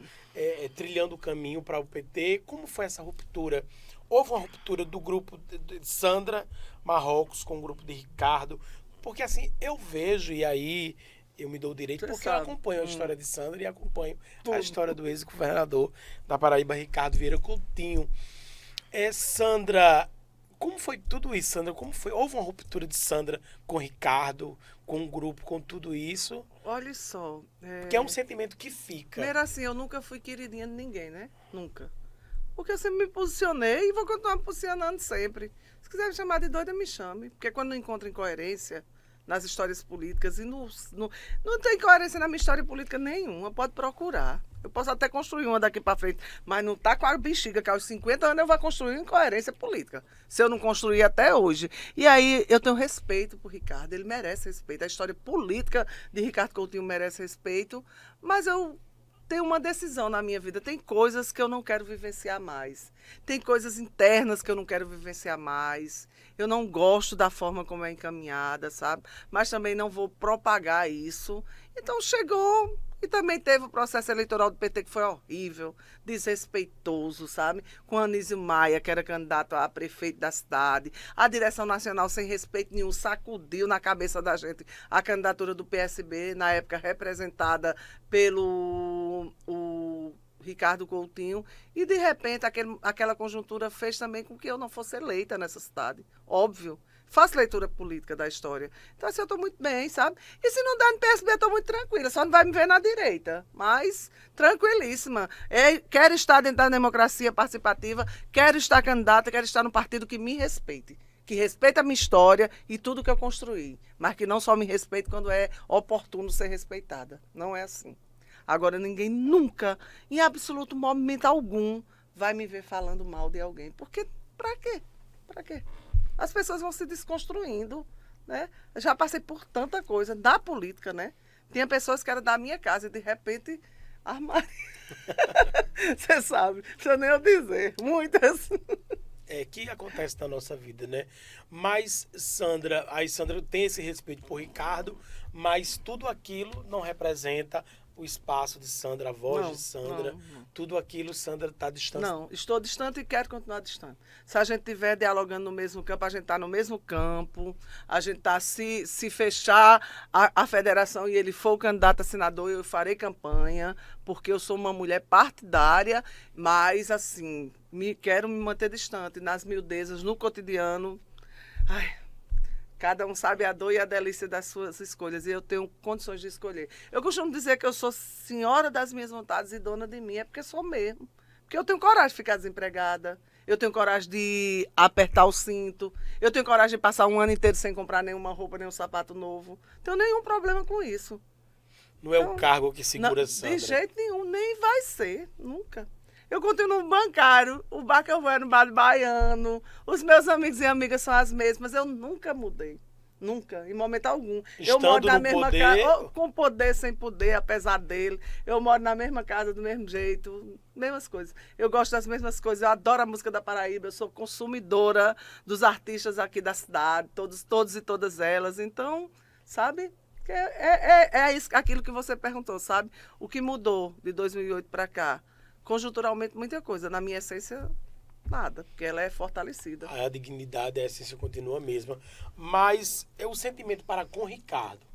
trilhando o caminho para o PT. Como foi essa ruptura? Houve uma ruptura do grupo de Sandra Marrocos com o grupo de Ricardo? Porque assim, eu vejo, e aí eu me dou o direito, porque eu acompanho a história de Sandra e acompanho a história do ex-governador da Paraíba, Ricardo Vieira Coutinho. Sandra, como foi tudo isso, Sandra? Como foi? Houve uma ruptura de Sandra com Ricardo, com o grupo, com tudo isso? Olha só. Porque é um sentimento que fica. Primeiro assim, eu nunca fui queridinha de ninguém, né? Nunca. Porque eu sempre me posicionei e vou continuar me posicionando sempre. Se quiser me chamar de doida, me chame. Porque quando não encontra incoerência nas histórias políticas, e não tem coerência na minha história política nenhuma, pode procurar. Eu posso até construir uma daqui para frente, mas não tá com a bexiga que aos 50 anos eu vou construir incoerência política. Se eu não construir até hoje. E aí eu tenho respeito por Ricardo, ele merece respeito. A história política de Ricardo Coutinho merece respeito, mas eu tenho uma decisão na minha vida. Tem coisas que eu não quero vivenciar mais. Tem coisas internas que eu não quero vivenciar mais. Eu não gosto da forma como é encaminhada, sabe? Mas também não vou propagar isso. Então chegou... E também teve o processo eleitoral do PT que foi horrível, desrespeitoso, sabe? Com Anísio Maia, que era candidato a prefeito da cidade. A direção nacional, sem respeito nenhum, sacudiu na cabeça da gente a candidatura do PSB, na época representada pelo Ricardo Coutinho. E, de repente, aquela conjuntura fez também com que eu não fosse eleita nessa cidade. Óbvio. Faço leitura política da história. Então, assim, eu estou muito bem, sabe? E se não dá no PSB, eu estou muito tranquila. Só não vai me ver na direita. Mas, tranquilíssima. Quero estar dentro da democracia participativa, quero estar candidata, quero estar no partido que me respeite. Que respeite a minha história e tudo que eu construí. Mas que não só me respeite quando é oportuno ser respeitada. Não é assim. Agora, ninguém nunca, em absoluto momento algum, vai me ver falando mal de alguém. Porque, pra quê? Pra quê? As pessoas vão se desconstruindo, né? Eu já passei por tanta coisa da política, né? Tinha pessoas que eram da minha casa e, de repente, armário. Você sabe, não precisa nem eu dizer. Muitas. Que acontece na nossa vida, né? Mas Sandra tem esse respeito por Ricardo, mas tudo aquilo não representa o espaço de Sandra, a voz de Sandra, não. Tudo aquilo Sandra está distante. Não, estou distante e quero continuar distante. Se a gente estiver dialogando no mesmo campo, a gente está no mesmo campo, a gente está, se fechar a federação e ele for o candidato a senador, eu farei campanha, porque eu sou uma mulher partidária, mas assim, quero me manter distante, nas miudezas, no cotidiano. Ai, cada um sabe a dor e a delícia das suas escolhas, e eu tenho condições de escolher. Eu costumo dizer que eu sou senhora das minhas vontades e dona de mim, é porque sou mesmo. Porque eu tenho coragem de ficar desempregada, eu tenho coragem de apertar o cinto, eu tenho coragem de passar um ano inteiro sem comprar nenhuma roupa, nenhum sapato novo. Não tenho nenhum problema com isso. Não é o cargo que segura não, Sandra. De jeito nenhum, nem vai ser, nunca. Eu continuo no bancário, o bar que eu vou é no bar baiano, os meus amigos e amigas são as mesmas, eu nunca mudei. Nunca, em momento algum. Eu moro na mesma casa, com poder, sem poder, apesar dele. Eu moro na mesma casa, do mesmo jeito, mesmas coisas. Eu gosto das mesmas coisas, eu adoro a música da Paraíba, eu sou consumidora dos artistas aqui da cidade, todos e todas elas. Então, sabe, é isso, aquilo que você perguntou, sabe? O que mudou de 2008 para cá? Conjunturalmente, muita coisa. Na minha essência, nada, porque ela é fortalecida. A dignidade, a essência continua a mesma. Mas é o sentimento para com Ricardo.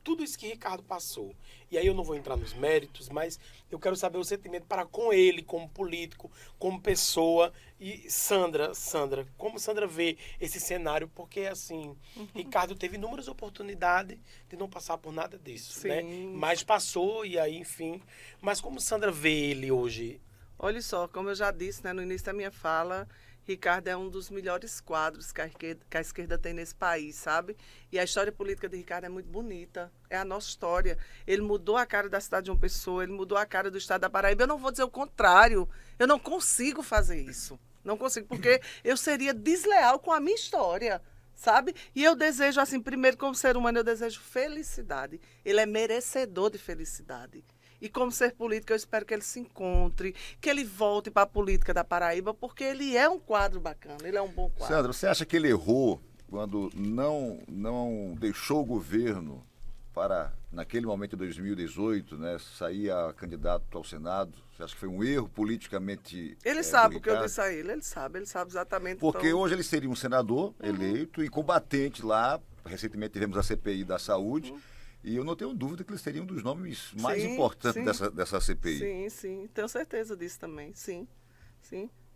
Tudo isso que Ricardo passou. E aí eu não vou entrar nos méritos, mas eu quero saber o sentimento para com ele, como político, como pessoa. E Sandra, como Sandra vê esse cenário? Porque, assim, Ricardo teve inúmeras oportunidades de não passar por nada disso, sim, né? Mas passou e aí, enfim. Mas como Sandra vê ele hoje? Olha só, como eu já disse, né, no início da minha fala, Ricardo é um dos melhores quadros que a esquerda tem nesse país, sabe? E a história política de Ricardo é muito bonita. É a nossa história. Ele mudou a cara da cidade de João Pessoa, ele mudou a cara do estado da Paraíba. Eu não vou dizer o contrário. Eu não consigo fazer isso. Não consigo, porque eu seria desleal com a minha história, sabe? E eu desejo, assim, primeiro como ser humano, eu desejo felicidade. Ele é merecedor de felicidade. E como ser político, eu espero que ele se encontre, que ele volte para a política da Paraíba, porque ele é um quadro bacana, ele é um bom quadro. Sandra, você acha que ele errou quando não deixou o governo para, naquele momento de 2018, né, sair a candidato ao Senado? Você acha que foi um erro politicamente? Ele sabe o que eu disse a ele sabe exatamente. Porque então... hoje ele seria um senador eleito e combatente lá. Recentemente tivemos a CPI da saúde. E eu não tenho dúvida que ele seria um dos nomes mais importantes dessa CPI. Sim, tenho certeza disso também, sim.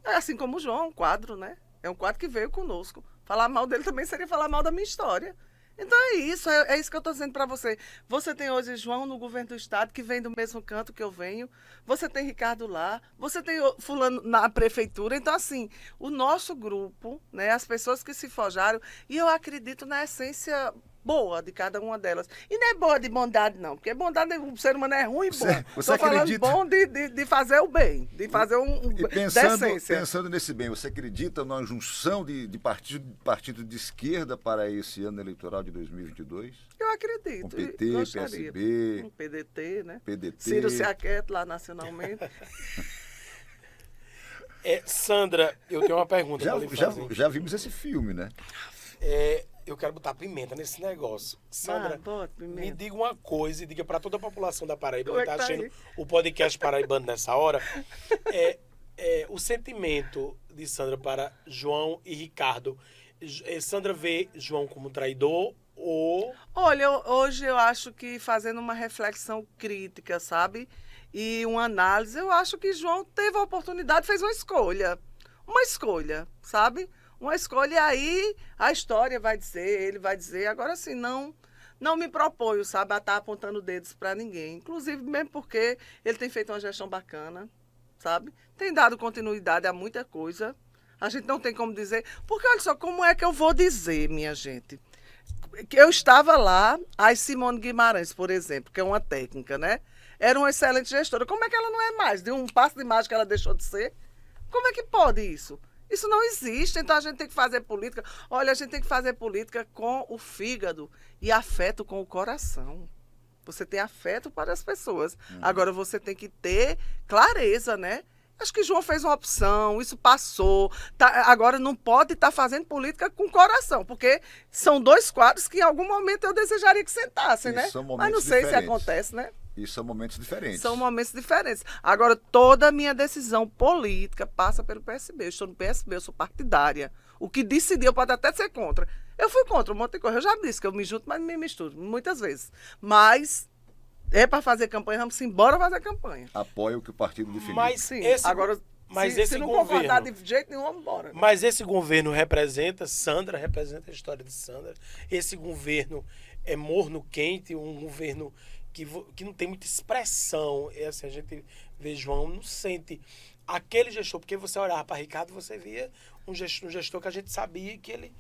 É assim como o João, é um quadro, né? É um quadro que veio conosco. Falar mal dele também seria falar mal da minha história. Então é isso que eu estou dizendo para você. Você tem hoje João no governo do estado, que vem do mesmo canto que eu venho. Você tem Ricardo lá, você tem fulano na prefeitura. Então, assim, o nosso grupo, né, as pessoas que se forjaram, e eu acredito na essência boa de cada uma delas. E não é boa de bondade, não, porque bondade, o ser humano é ruim e bom. Você falando acredita... bom de fazer o bem, de fazer pensando nesse bem, você acredita na junção de partido de esquerda para esse ano eleitoral de 2022? Eu acredito. Com PT, PSB... Com PDT, né? PDT. Ciro se aquieta lá nacionalmente. Sandra, eu tenho uma pergunta para lhe fazer. Já vimos esse filme, né? Eu quero botar pimenta nesse negócio. Sandra, me diga uma coisa e diga para toda a população da Paraíba que está assistindo o podcast Paraibano nessa hora. O sentimento de Sandra para João e Ricardo. Sandra vê João como traidor ou... Olha, hoje eu acho que fazendo uma reflexão crítica, sabe? E uma análise, eu acho que João teve a oportunidade, fez uma escolha, sabe? Uma escolha, e aí a história vai dizer, ele vai dizer. Agora, assim, não me proponho, sabe, a estar apontando dedos para ninguém. Inclusive, mesmo porque ele tem feito uma gestão bacana, sabe? Tem dado continuidade a muita coisa. A gente não tem como dizer. Porque, olha só, como é que eu vou dizer, minha gente? Eu estava lá, a Simone Guimarães, por exemplo, que é uma técnica, né? era uma excelente gestora. Como é que ela não é mais? De um passo de mágica ela deixou de ser? Como é que pode isso? Isso não existe, então a gente tem que fazer política. Olha, a gente tem que fazer política com o fígado e afeto com o coração. Você tem afeto para as pessoas. Agora você tem que ter clareza, né? Acho que João fez uma opção, isso passou. Agora não pode estar fazendo política com coração, porque são dois quadros que em algum momento eu desejaria que sentassem, né? Mas não sei se acontece, né? E são momentos diferentes. São momentos diferentes. Agora, toda a minha decisão política passa pelo PSB. Eu estou no PSB, eu sou partidária. O que decidiu pode até ser contra. Eu fui contra um monte de coisa. Eu já disse que eu me junto, mas não me misturo, muitas vezes. Mas é para fazer campanha, vamos embora fazer campanha. Apoia o que o partido definiu. Mas Sim, esse, agora, se não concordar de jeito nenhum, vamos embora. Mas esse governo representa Sandra, representa a história de Sandra. Esse governo é morno quente, um governo que não tem muita expressão. É assim, a gente vê João, não sente aquele gestor, porque você olhava para Ricardo, você via um gestor que a gente sabia que ele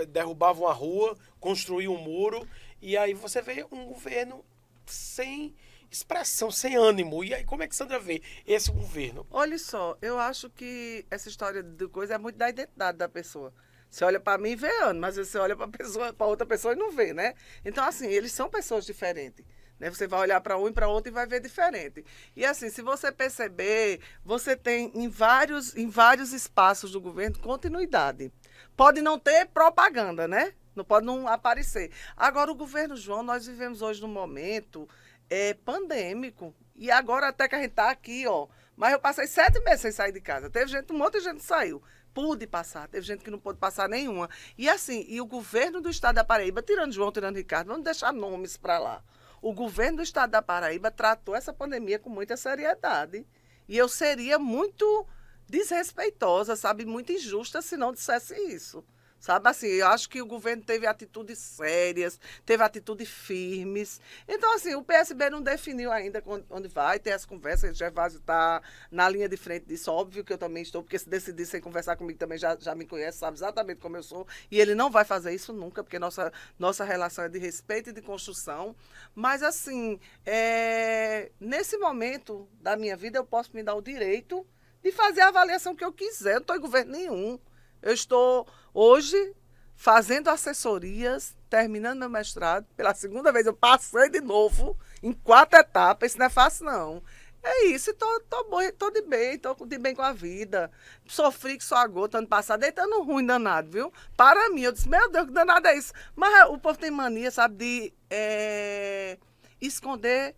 derrubava uma rua, construía um muro, e aí você vê um governo sem expressão, sem ânimo. E aí, como é que Sandra vê esse governo? Olha só, eu acho que essa história de coisa é muito da identidade da pessoa. Você olha para mim e vê ânimo, mas você olha para outra pessoa e não vê, né? Então, assim, eles são pessoas diferentes. Né? Você vai olhar para um e para outro e vai ver diferente. E assim, se você perceber, você tem em vários espaços do governo continuidade. Pode não ter propaganda, né? Não pode não aparecer. Agora, o governo João, nós vivemos hoje num momento pandêmico. E agora até que a gente está aqui, ó. Mas eu passei 7 meses sem sair de casa. Teve gente, um monte de gente saiu. Pude passar, teve gente que não pôde passar nenhuma. E assim, e o governo do estado da Paraíba, tirando João, tirando Ricardo, vamos deixar nomes para lá. O governo do estado da Paraíba tratou essa pandemia com muita seriedade. E eu seria muito desrespeitosa, sabe, muito injusta se não dissesse isso. Sabe, assim, eu acho que o governo teve atitudes sérias, teve atitudes firmes. Então, assim, o PSB não definiu ainda onde vai ter as conversas. O Gervásio está na linha de frente disso. Óbvio que eu também estou, porque se decidir sem conversar comigo também já me conhece, sabe exatamente como eu sou. E ele não vai fazer isso nunca, porque nossa relação é de respeito e de construção. Mas, assim, nesse momento da minha vida, eu posso me dar o direito de fazer a avaliação que eu quiser. Eu não estou em governo nenhum. Eu estou hoje fazendo assessorias, terminando meu mestrado. Pela segunda vez eu passei de novo em 4 etapas. Isso não é fácil, não. É isso, estou de bem, estou de bem com a vida. Sofri que só a gota ano passado, deitando ruim danado, viu? Para mim, eu disse, meu Deus, que danado é isso? Mas o povo tem mania, sabe, de esconder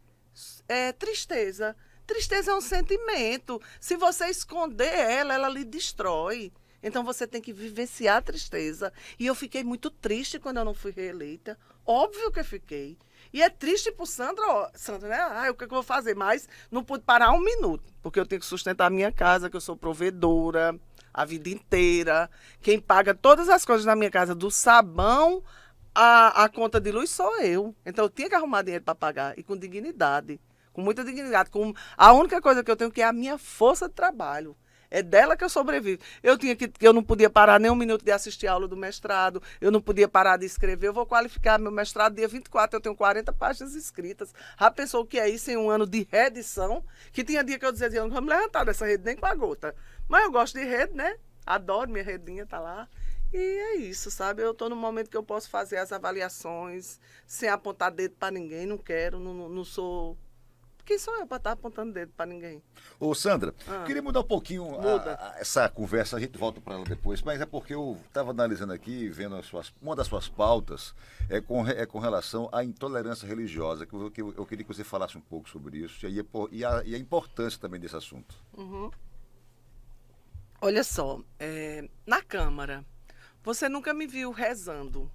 tristeza. Tristeza é um sentimento. Se você esconder ela lhe destrói. Então, você tem que vivenciar a tristeza. E eu fiquei muito triste quando eu não fui reeleita. Óbvio que eu fiquei. E é triste por Sandra, ó, Sandra, né? O que eu vou fazer? Mas não pude parar um minuto, porque eu tenho que sustentar a minha casa, que eu sou provedora a vida inteira. Quem paga todas as coisas na minha casa, do sabão à conta de luz, sou eu. Então, eu tinha que arrumar dinheiro para pagar, e com dignidade. Com muita dignidade. A única coisa que eu tenho que é a minha força de trabalho. É dela que eu sobrevivo. Eu não podia parar nem um minuto de assistir a aula do mestrado, eu não podia parar de escrever. Eu vou qualificar meu mestrado dia 24, eu tenho 40 páginas escritas. Já pensou o que é isso em um ano de reedição? Que tinha dia que eu dizia, eu não vou me levantar dessa rede nem com a gota. Mas eu gosto de rede, né? Adoro, minha redinha tá lá. E é isso, sabe? Eu estou no momento que eu posso fazer as avaliações sem apontar dedo para ninguém, não quero, não sou... Quem sou eu para estar apontando dedo para ninguém? Ô, Sandra, queria mudar um pouquinho essa conversa, a gente volta para ela depois, mas é porque eu estava analisando aqui, vendo uma das suas pautas com relação à intolerância religiosa, que eu queria que você falasse um pouco sobre isso e a importância também desse assunto. Uhum. Olha só, na Câmara, você nunca me viu rezando,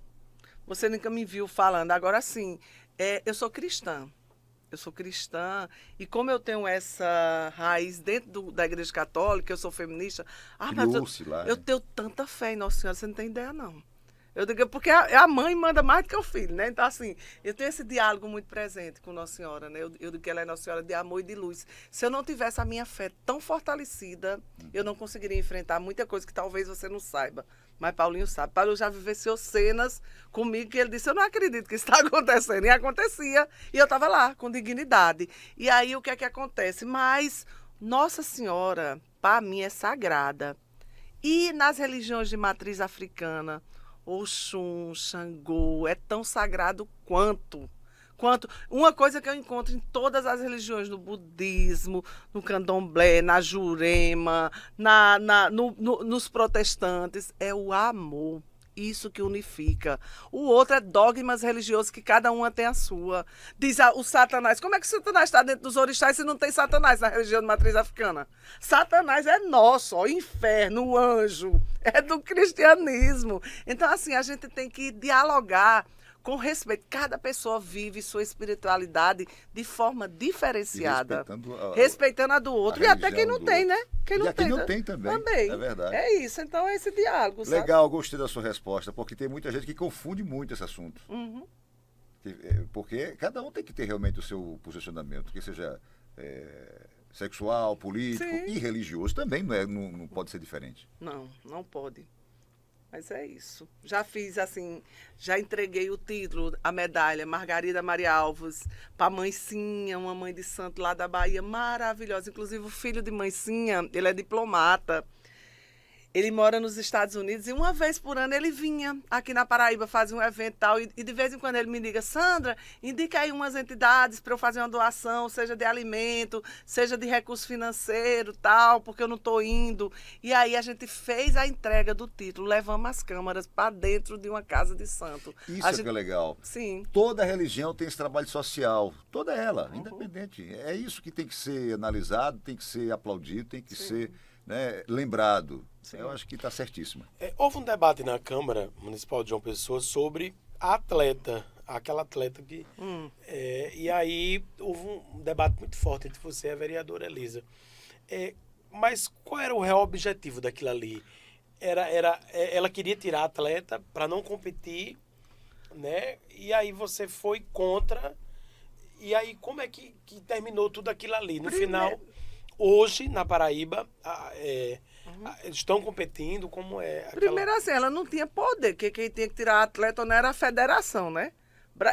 você nunca me viu falando. Agora sim, eu sou cristã. Eu sou cristã e como eu tenho essa raiz dentro da Igreja Católica, eu sou feminista, eu tenho tanta fé em Nossa Senhora, você não tem ideia, não. Eu digo, porque a mãe manda mais do que o filho, né? Então, assim, eu tenho esse diálogo muito presente com Nossa Senhora, né? Eu digo que ela é Nossa Senhora de amor e de luz. Se eu não tivesse a minha fé tão fortalecida, eu não conseguiria enfrentar muita coisa que talvez você não saiba. Mas Paulinho sabe. Paulinho já vivenciou cenas comigo que ele disse, eu não acredito que isso está acontecendo. E acontecia. E eu estava lá, com dignidade. E aí, o que é que acontece? Mas Nossa Senhora, para mim, é sagrada. E nas religiões de matriz africana, Oxum, Xangô, é tão sagrado quanto. Uma coisa que eu encontro em todas as religiões, no budismo, no candomblé, na jurema, nos protestantes, é o amor. Isso que unifica. O outro é dogmas religiosos que cada uma tem a sua. Diz o Satanás. Como é que o Satanás está dentro dos orixás se não tem Satanás na religião de matriz africana? Satanás é nosso, ó, o inferno, o anjo. É do cristianismo. Então, assim, a gente tem que dialogar com respeito. Cada pessoa vive sua espiritualidade de forma diferenciada. Respeitando a do outro. E até quem não tem, né? Quem não tem também. É verdade. É isso. Então, é esse diálogo. Legal, gostei da sua resposta, porque tem muita gente que confunde muito esse assunto. Uhum. Porque cada um tem que ter realmente o seu posicionamento, que seja sexual, político e religioso também não pode ser diferente. Não pode. Mas é isso. Já fiz assim, já entreguei o título, a medalha, Margarida Maria Alves, para Mãecinha, uma mãe de santo lá da Bahia, maravilhosa. Inclusive o filho de Mãecinha, ele é diplomata. Ele mora nos Estados Unidos e uma vez por ano ele vinha aqui na Paraíba fazer um evento e tal. E de vez em quando ele me liga, Sandra, indica aí umas entidades para eu fazer uma doação, seja de alimento, seja de recurso financeiro, tal, porque eu não estou indo. E aí a gente fez a entrega do título, levamos as câmaras para dentro de uma casa de santo. Isso que é legal. Sim. Toda religião tem esse trabalho social, toda ela, independente. É isso que tem que ser analisado, tem que ser aplaudido, tem que ser lembrado. Sim. Eu acho que está certíssima. Houve um debate na Câmara Municipal de João Pessoa sobre a atleta, aquela atleta que... e aí houve um debate muito forte entre você e a vereadora Elisa. Mas qual era o real objetivo daquilo ali? Ela queria tirar a atleta para não competir, né? E aí você foi contra. E aí como é que terminou tudo aquilo ali? No final, hoje, na Paraíba... estão competindo, como é? Primeiro assim, ela não tinha poder, que quem tinha que tirar a atleta não era a federação, né?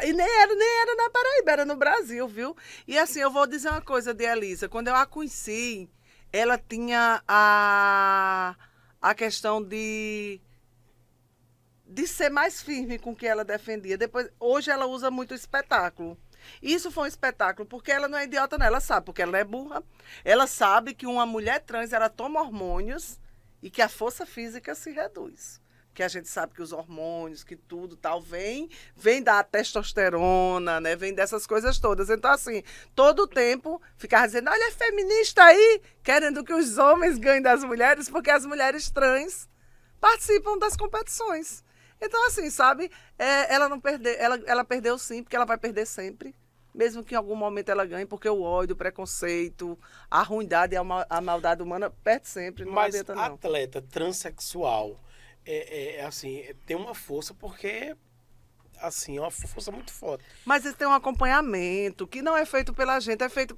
E nem era na Paraíba, era no Brasil, viu? E assim, eu vou dizer uma coisa de Elisa, quando eu a conheci, ela tinha a questão de ser mais firme com o que ela defendia. Depois, hoje ela usa muito o espetáculo. Isso foi um espetáculo, porque ela não é idiota, não. Ela sabe, porque ela não é burra. Ela sabe que uma mulher trans, ela toma hormônios e que a força física se reduz. Que a gente sabe que os hormônios, que tudo tal, vem da testosterona, né? Vem dessas coisas todas. Então, assim, todo o tempo ficava dizendo, olha, é feminista aí, querendo que os homens ganhem das mulheres, porque as mulheres trans participam das competições. Então, assim, sabe, ela não perdeu, ela perdeu sim, porque ela vai perder sempre, mesmo que em algum momento ela ganhe, porque o ódio, o preconceito, a ruindade e a maldade humana perde sempre, não adianta não. Mas atleta transexual, assim, tem uma força porque... assim, é uma força muito forte. Mas eles têm um acompanhamento que não é feito pela gente, é feito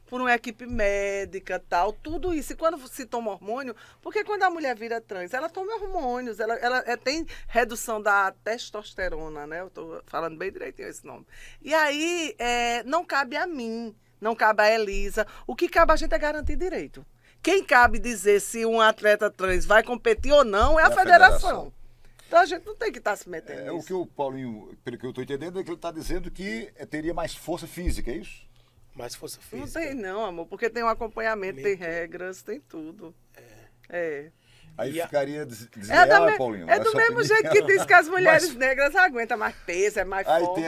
por uma equipe médica, tal, tudo isso. E quando se toma hormônio, porque quando a mulher vira trans, ela toma hormônios, ela tem redução da testosterona, né? Eu tô falando bem direitinho esse nome. E aí, não cabe a mim, não cabe a Elisa. O que cabe a gente é garantir direito. Quem cabe dizer se um atleta trans vai competir ou não é a federação. Então a gente não tem que estar se metendo nisso. O que o Paulinho, pelo que eu estou entendendo, é que ele está dizendo que teria mais força física, é isso? Mais força física. Não tem não, amor, porque tem um acompanhamento, tem regras, tem tudo. Aí ficaria desleal, Paulinho? É do mesmo jeito que diz que as mulheres negras aguentam mais peso, é mais forte.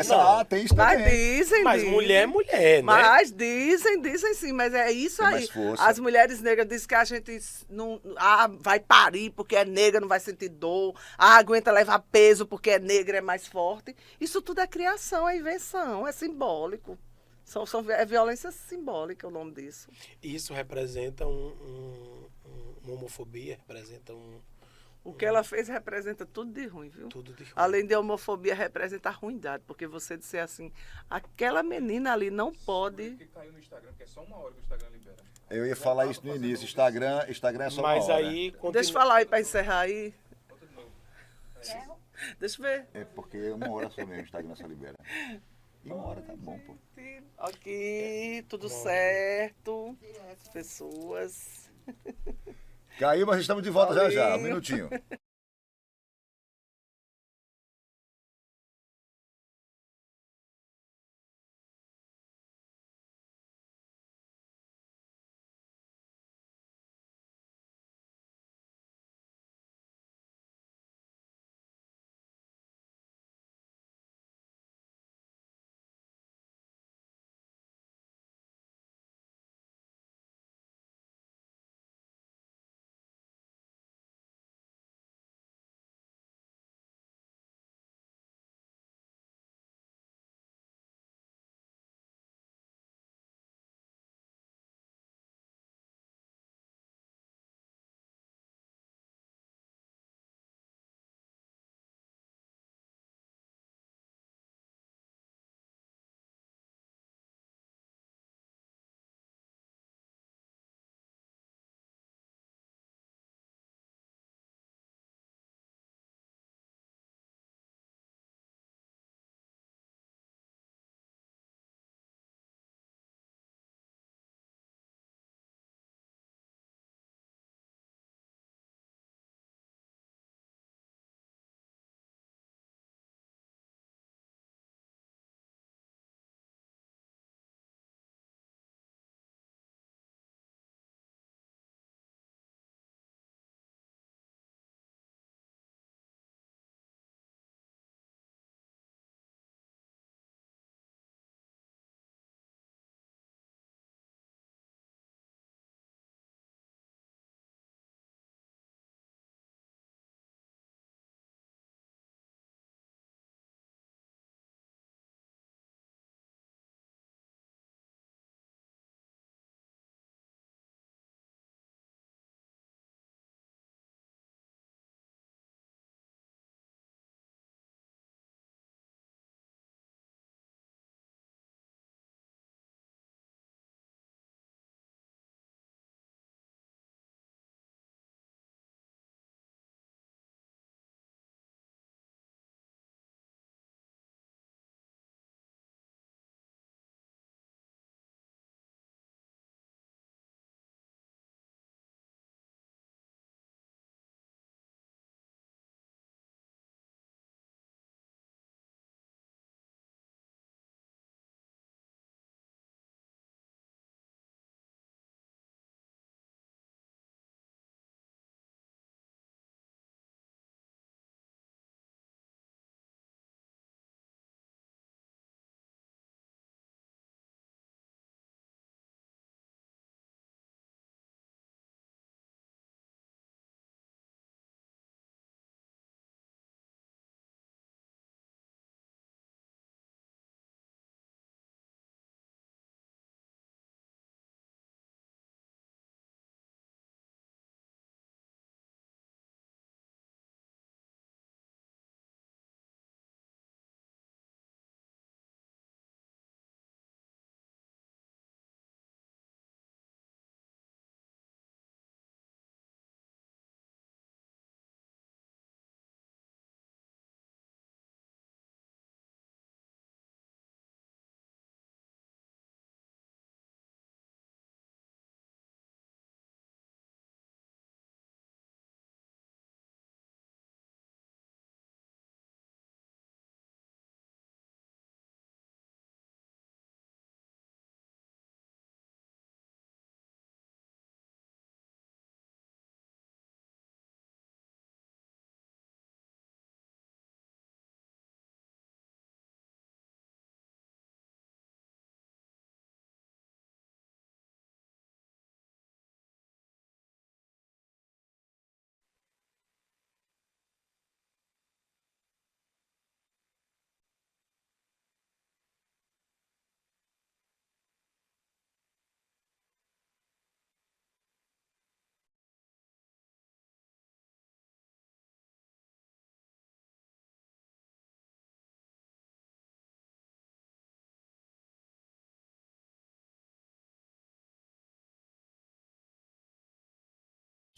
Tem isso também. Mas mulher é mulher, né? Mas dizem sim, mas é isso tem aí. Mais as mulheres negras dizem que a gente não vai parir porque é negra, não vai sentir dor. Aguenta levar peso porque é negra, é mais forte. Isso tudo é criação, é invenção, é simbólico. É violência simbólica o nome disso. Isso representa uma homofobia, representa O que ela fez representa tudo de ruim, viu? Tudo de ruim. Além de homofobia, representa a ruindade, porque você disser assim, aquela menina ali não pode... Que caiu no Instagram, que é só 1 hora que o Instagram libera. Eu ia falar isso no início, Instagram é só Mas 1 hora. aí... Deixa eu falar aí para encerrar aí. Deixa eu ver. É porque 1 hora só mesmo o Instagram só libera. E 1 hora tá bom, pô. Ok, tudo certo. As pessoas. Caiu, mas estamos de volta já já. Um Paulinho. minutinho.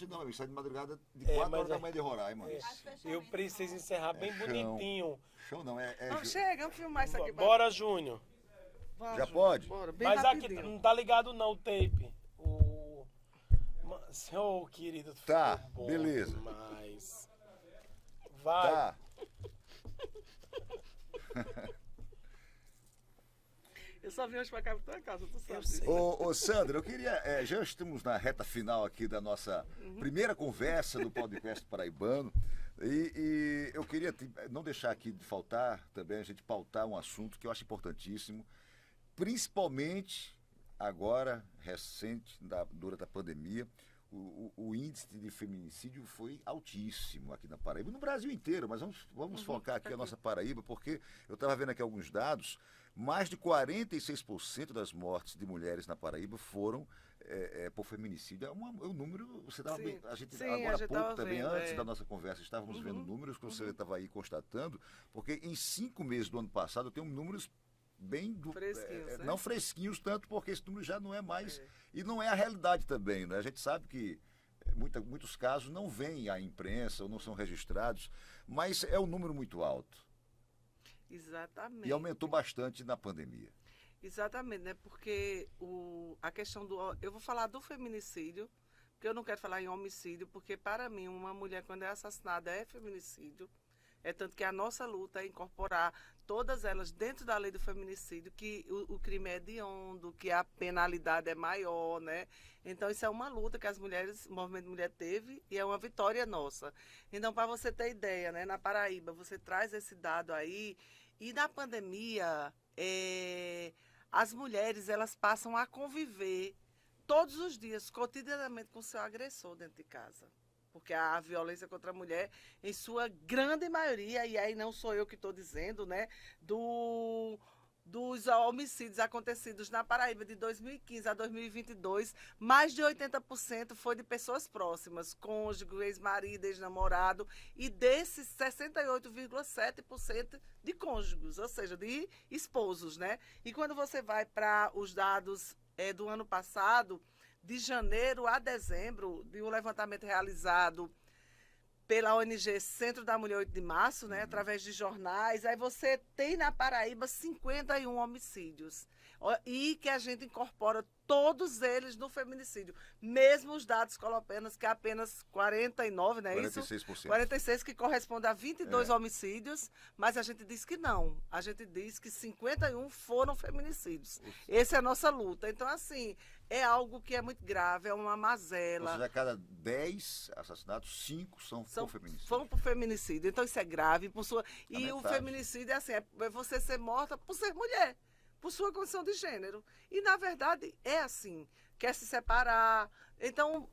Não, eu saio de madrugada de É, 4 mas horas da é- manhã de Roraima. Eu preciso encerrar bem chão. bonitinho. Show não, Não, chega, vamos filmar isso aqui. Bora, Júnior. Vamos, Já Júnior, pode? Bora, bem Mas aqui rapidinho. não tá ligado não o tape. Senhor querido, Tá, ficou bom beleza. demais. Vai. Tá. Eu só vim hoje pra cá pra tua casa, tu sabe. Eu sei. Ô, Sandra, eu queria. Já estamos na reta final aqui da nossa primeira conversa do podcast paraibano. E eu queria não deixar aqui de faltar também a gente pautar um assunto que eu acho importantíssimo, principalmente agora, recente, durante a pandemia. O índice de feminicídio foi altíssimo aqui na Paraíba, no Brasil inteiro, mas vamos focar aqui a nossa Paraíba, porque eu estava vendo aqui alguns dados, mais de 46% das mortes de mulheres na Paraíba foram por feminicídio. É um número, você estava Sim. a gente Sim, agora a há gente pouco tava também, vendo, antes é. da nossa conversa, estávamos vendo números que você estava aí constatando, porque em 5 meses do ano passado eu tenho números bem Fresquinhos, né? não fresquinhos tanto, porque esse número já não é mais e não é a realidade também, né? A gente sabe que muitos casos não vêm à imprensa ou não são registrados, mas é um número muito alto Exatamente. e aumentou bastante na pandemia. Exatamente, né? Porque a questão do. Eu vou falar do feminicídio, porque eu não quero falar em homicídio, porque para mim, uma mulher, quando é assassinada, é feminicídio. É tanto que a nossa luta é incorporar todas elas dentro da lei do feminicídio, que o crime é hediondo, que a penalidade é maior, né? Então, isso é uma luta que o Movimento Mulher teve e é uma vitória nossa. Então, para você ter ideia, né? Na Paraíba, você traz esse dado aí, e na pandemia, as mulheres, elas passam a conviver todos os dias, cotidianamente, com o seu agressor dentro de casa. Porque a violência contra a mulher, em sua grande maioria, e aí não sou eu que estou dizendo, né, dos homicídios acontecidos na Paraíba de 2015 a 2022, mais de 80% foi de pessoas próximas, cônjuge, ex-marido, ex-namorado, e desses 68,7% de cônjuges, ou seja, de esposos, né? E quando você vai para os dados do ano passado, de janeiro a dezembro, de um levantamento realizado pela ONG Centro da Mulher 8 de Março, né, através de jornais, aí você tem na Paraíba 51 homicídios. E que a gente incorpora todos eles no feminicídio. Mesmo os dados colombianos, que é apenas 49, não é 46%. isso? 46, que corresponde a 22 homicídios, mas a gente diz que não. A gente diz que 51 foram feminicídios. Essa é a nossa luta. Então, assim, é algo que é muito grave, é uma mazela. Ou seja, a cada 10 assassinatos, 5 são por feminicídio. Foram por feminicídio. Então, isso é grave. E o metade. feminicídio é assim, é você ser morta por ser mulher, por sua condição de gênero. E, na verdade, é assim. Quer se separar. Então,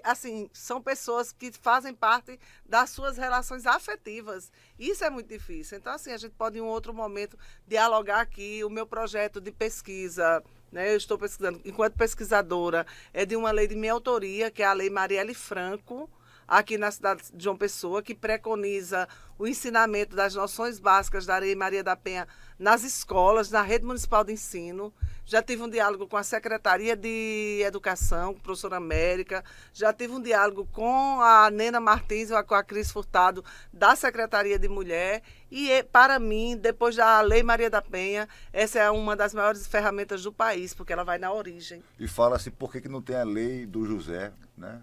assim, são pessoas que fazem parte das suas relações afetivas. Isso é muito difícil. Então, assim, a gente pode, em um outro momento, dialogar aqui. O meu projeto de pesquisa, né, eu estou pesquisando, enquanto pesquisadora, é de uma lei de minha autoria, que é a Lei Marielle Franco, aqui na cidade de João Pessoa, que preconiza o ensinamento das noções básicas da Lei Maria da Penha nas escolas, na rede municipal de ensino. Já tive um diálogo com a Secretaria de Educação, com a professora América, já tive um diálogo com a Nena Martins, com a Cris Furtado, da Secretaria de Mulher, e para mim, depois da Lei Maria da Penha, essa é uma das maiores ferramentas do país, porque ela vai na origem. E fala-se por que não tem a lei do José, né?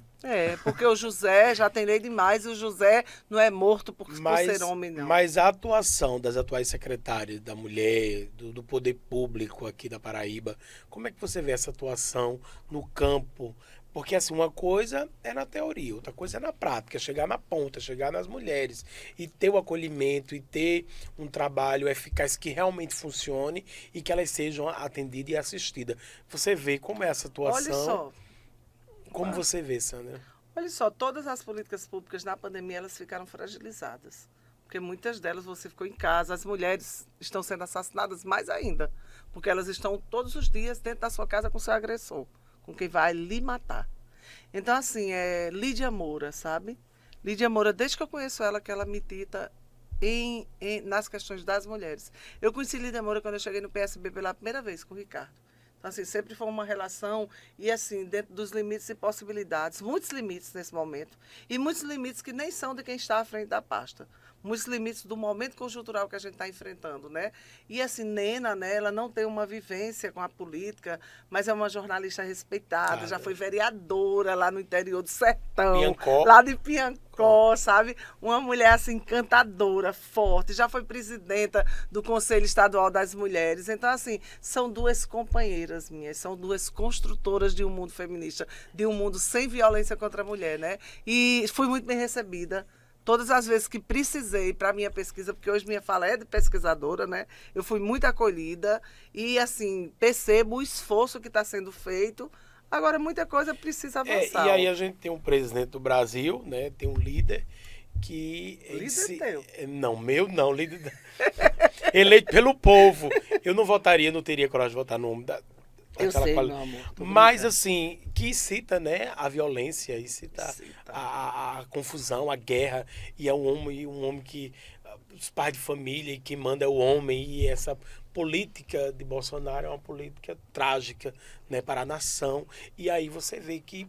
Porque o José já tem lei demais, e o José não é morto por ser homem, não. Mas a atuação das atuais secretárias da mulher, do poder público aqui da Paraíba, como é que você vê essa atuação no campo? Porque, assim, uma coisa é na teoria, outra coisa é na prática, chegar na ponta, chegar nas mulheres e ter o acolhimento e ter um trabalho eficaz que realmente funcione e que elas sejam atendidas e assistidas. Você vê como é essa atuação? Olha só. Como você vê, Sandra? Olha só, todas as políticas públicas na pandemia, elas ficaram fragilizadas. Porque muitas delas você ficou em casa, as mulheres estão sendo assassinadas mais ainda, porque elas estão todos os dias dentro da sua casa com seu agressor, com quem vai lhe matar. Então, assim, Lídia Moura, sabe? Lídia Moura, desde que eu conheço ela, que ela milita nas questões das mulheres. Eu conheci Lídia Moura quando eu cheguei no PSB pela primeira vez com o Ricardo. Então, assim, sempre foi uma relação e, assim, dentro dos limites e possibilidades. Muitos limites nesse momento. E muitos limites que nem são de quem está à frente da pasta. Muitos limites do momento conjuntural que a gente está enfrentando, né? E, assim, Nena, né, ela não tem uma vivência com a política, mas é uma jornalista respeitada, já foi vereadora lá no interior do sertão, Piancó. lá de Piancó, sabe? Uma mulher, assim, encantadora, forte, já foi presidenta do Conselho Estadual das Mulheres. Então, assim, são duas companheiras minhas, são duas construtoras de um mundo feminista, de um mundo sem violência contra a mulher, né? E fui muito bem recebida. Todas as vezes que precisei para a minha pesquisa, porque hoje minha fala é de pesquisadora, né? Eu fui muito acolhida e, assim, percebo o esforço que está sendo feito. Agora, muita coisa precisa avançar. E aí a gente tem um presidente do Brasil, né? Tem um líder que... Líder teu? Não, meu não, líder... eleito pelo povo. Eu não votaria, não teria coragem de votar no homem Eu sei, meu amor. Mas, assim, que cita, né, a violência, e cita a confusão, a guerra, e é um homem que, os pais de família, e que manda é o homem, e essa política de Bolsonaro é uma política trágica, né, para a nação. E aí você vê que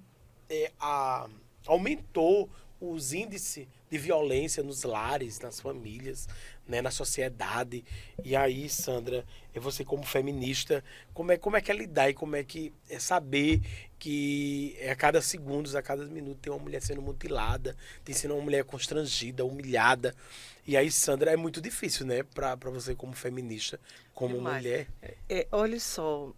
aumentou os índices de violência nos lares, nas famílias, né, na sociedade. E aí, Sandra, você como feminista, como é que é lidar e como é que é saber que a cada segundos, a cada minuto tem uma mulher sendo mutilada, tem sendo uma mulher constrangida, humilhada. E aí, Sandra, é muito difícil, né, para você como feminista, como mulher. Olha só,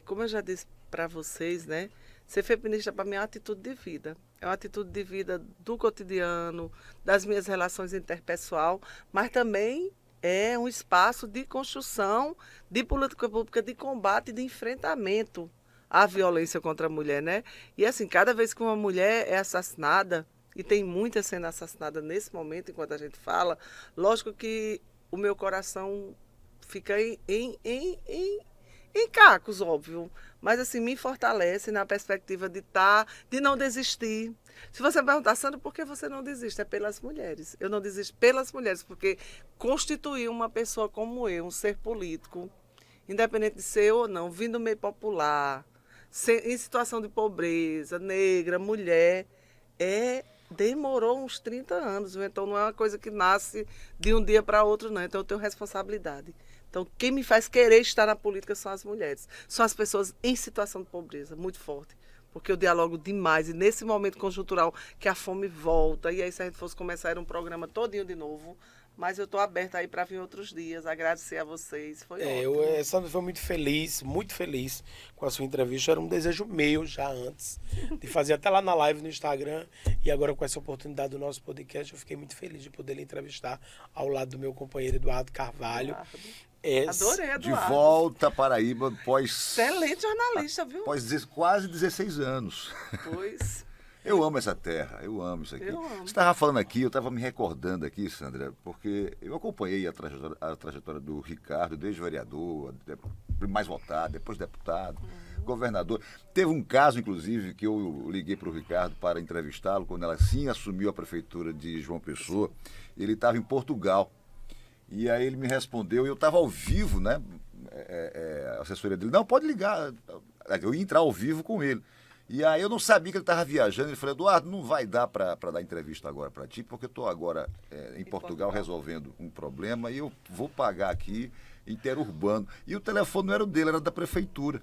como eu já disse para vocês, né, ser feminista para mim é uma atitude de vida. É uma atitude de vida do cotidiano, das minhas relações interpessoal, mas também é um espaço de construção de política pública, de combate, de enfrentamento à violência contra a mulher, né? E assim, cada vez que uma mulher é assassinada, e tem muitas sendo assassinadas nesse momento, enquanto a gente fala, lógico que o meu coração fica em cacos, óbvio. Mas, assim, me fortalece na perspectiva de não desistir. Se você me perguntar, Sandra, por que você não desiste? É pelas mulheres. Eu não desisto pelas mulheres, porque constituir uma pessoa como eu, um ser político, independente de ser ou não, vindo do meio popular, em situação de pobreza, negra, mulher, demorou uns 30 anos. Então, não é uma coisa que nasce de um dia para outro, não. Então, eu tenho responsabilidade. Então, quem me faz querer estar na política são as mulheres. São as pessoas em situação de pobreza, muito forte. Porque eu dialogo demais. E nesse momento conjuntural que a fome volta, e aí se a gente fosse começar, era um programa todinho de novo. Mas eu estou aberta aí para vir outros dias. Agradecer a vocês. Foi ótimo. Sandra, foi muito feliz com a sua entrevista. Era um desejo meu já antes, de fazer até lá na live no Instagram. E agora com essa oportunidade do nosso podcast, eu fiquei muito feliz de poder lhe entrevistar ao lado do meu companheiro Eduardo Carvalho. Adorei, Eduardo. De volta à Paraíba após... Excelente jornalista, viu? Após quase 16 anos. Pois... Eu amo essa terra, eu amo isso aqui. Eu amo. Você estava falando aqui, eu estava me recordando aqui, Sandra, porque eu acompanhei a trajetória do Ricardo, desde vereador, mais votado, depois deputado, governador. Teve um caso, inclusive, que eu liguei para o Ricardo para entrevistá-lo, quando ela sim assumiu a prefeitura de João Pessoa. Ele estava em Portugal. E aí ele me respondeu, e eu estava ao vivo, né? A assessoria dele, não, pode ligar. Eu ia entrar ao vivo com ele. E aí eu não sabia que ele estava viajando. Ele falou, Eduardo, não vai dar para dar entrevista agora para ti, porque eu estou agora em Portugal resolvendo um problema e eu vou pagar aqui interurbano. E o telefone não era o dele, era da prefeitura.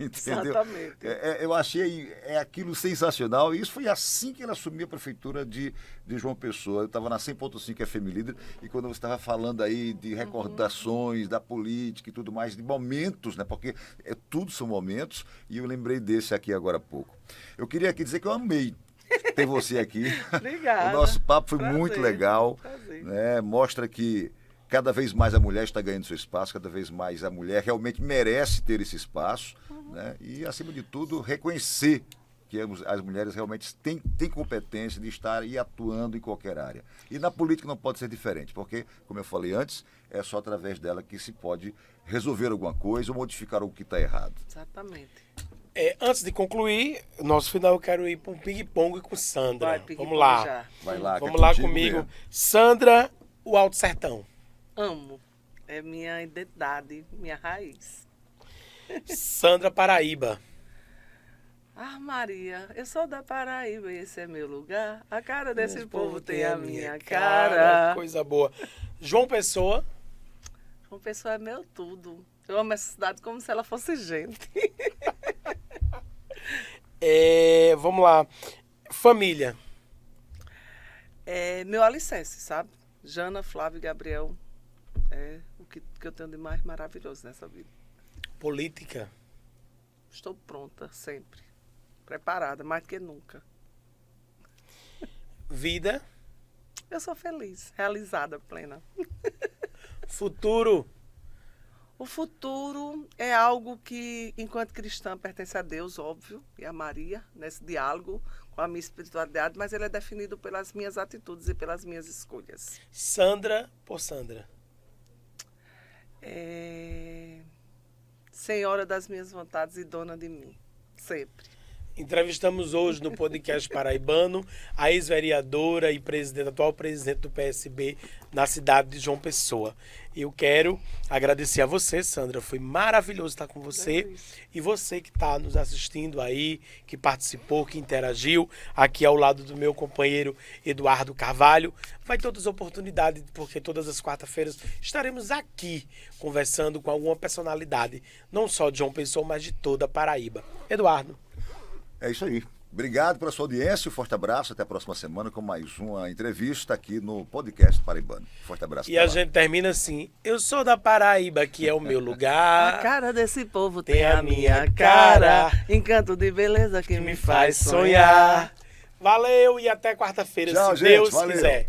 Entendeu? Exatamente. Eu achei aquilo sensacional. E isso foi assim que ele assumiu a prefeitura de João Pessoa. Eu estava na 100.5 FM Líder, e quando você estava falando aí de recordações da política e tudo mais, de momentos, né? Porque tudo são momentos, e eu lembrei desse aqui agora há pouco. Eu queria aqui dizer que eu amei ter você aqui. Obrigada. O nosso papo foi Prazer. muito legal. Prazer. Né? Mostra que cada vez mais a mulher está ganhando seu espaço, cada vez mais a mulher realmente merece ter esse espaço, né? E, acima de tudo, reconhecer que as mulheres realmente têm competência de estar e atuando em qualquer área. E na política não pode ser diferente, porque, como eu falei antes, é só através dela que se pode resolver alguma coisa ou modificar o que está errado. Exatamente. Antes de concluir, nosso final eu quero ir para um ping-pong com Sandra. Vai, ping-pong Vamos lá. já. Vai lá, Vamos lá comigo. Mesmo. Sandra, o Alto Sertão. Amo. É minha identidade, minha raiz. Sandra Paraíba. Ah, Maria, eu sou da Paraíba e esse é meu lugar. A cara desse povo tem a minha cara. Coisa boa. João Pessoa. Uma pessoa é meu tudo. Eu amo essa cidade como se ela fosse gente. Vamos lá. Família. É meu alicerce, sabe? Jana, Flávio e Gabriel. É o que eu tenho de mais maravilhoso nessa vida. Política. Estou pronta, sempre. Preparada, mais do que nunca. Vida. Eu sou feliz, realizada, plena. Futuro. O futuro é algo que, enquanto cristã, pertence a Deus, óbvio, e a Maria, nesse diálogo com a minha espiritualidade, mas ele é definido pelas minhas atitudes e pelas minhas escolhas. Sandra por Sandra. Senhora das minhas vontades e dona de mim, sempre. Entrevistamos hoje no podcast Paraibano a ex-vereadora e atual presidente do PSB na cidade de João Pessoa. Eu quero agradecer a você, Sandra. Foi maravilhoso estar com você. E você que está nos assistindo aí, que participou, que interagiu, aqui ao lado do meu companheiro Eduardo Carvalho. Vai ter outras oportunidades, porque todas as quarta-feiras estaremos aqui conversando com alguma personalidade, não só de João Pessoa, mas de toda a Paraíba. Eduardo. É isso aí. Obrigado pela sua audiência, um forte abraço, até a próxima semana com mais uma entrevista aqui no podcast Paraibano. Forte abraço. E a gente termina assim, eu sou da Paraíba, que é o meu lugar. A cara desse povo tem a minha cara, encanto de beleza que me faz sonhar. Valeu e até quarta-feira, Tchau, se gente, Deus valeu. quiser.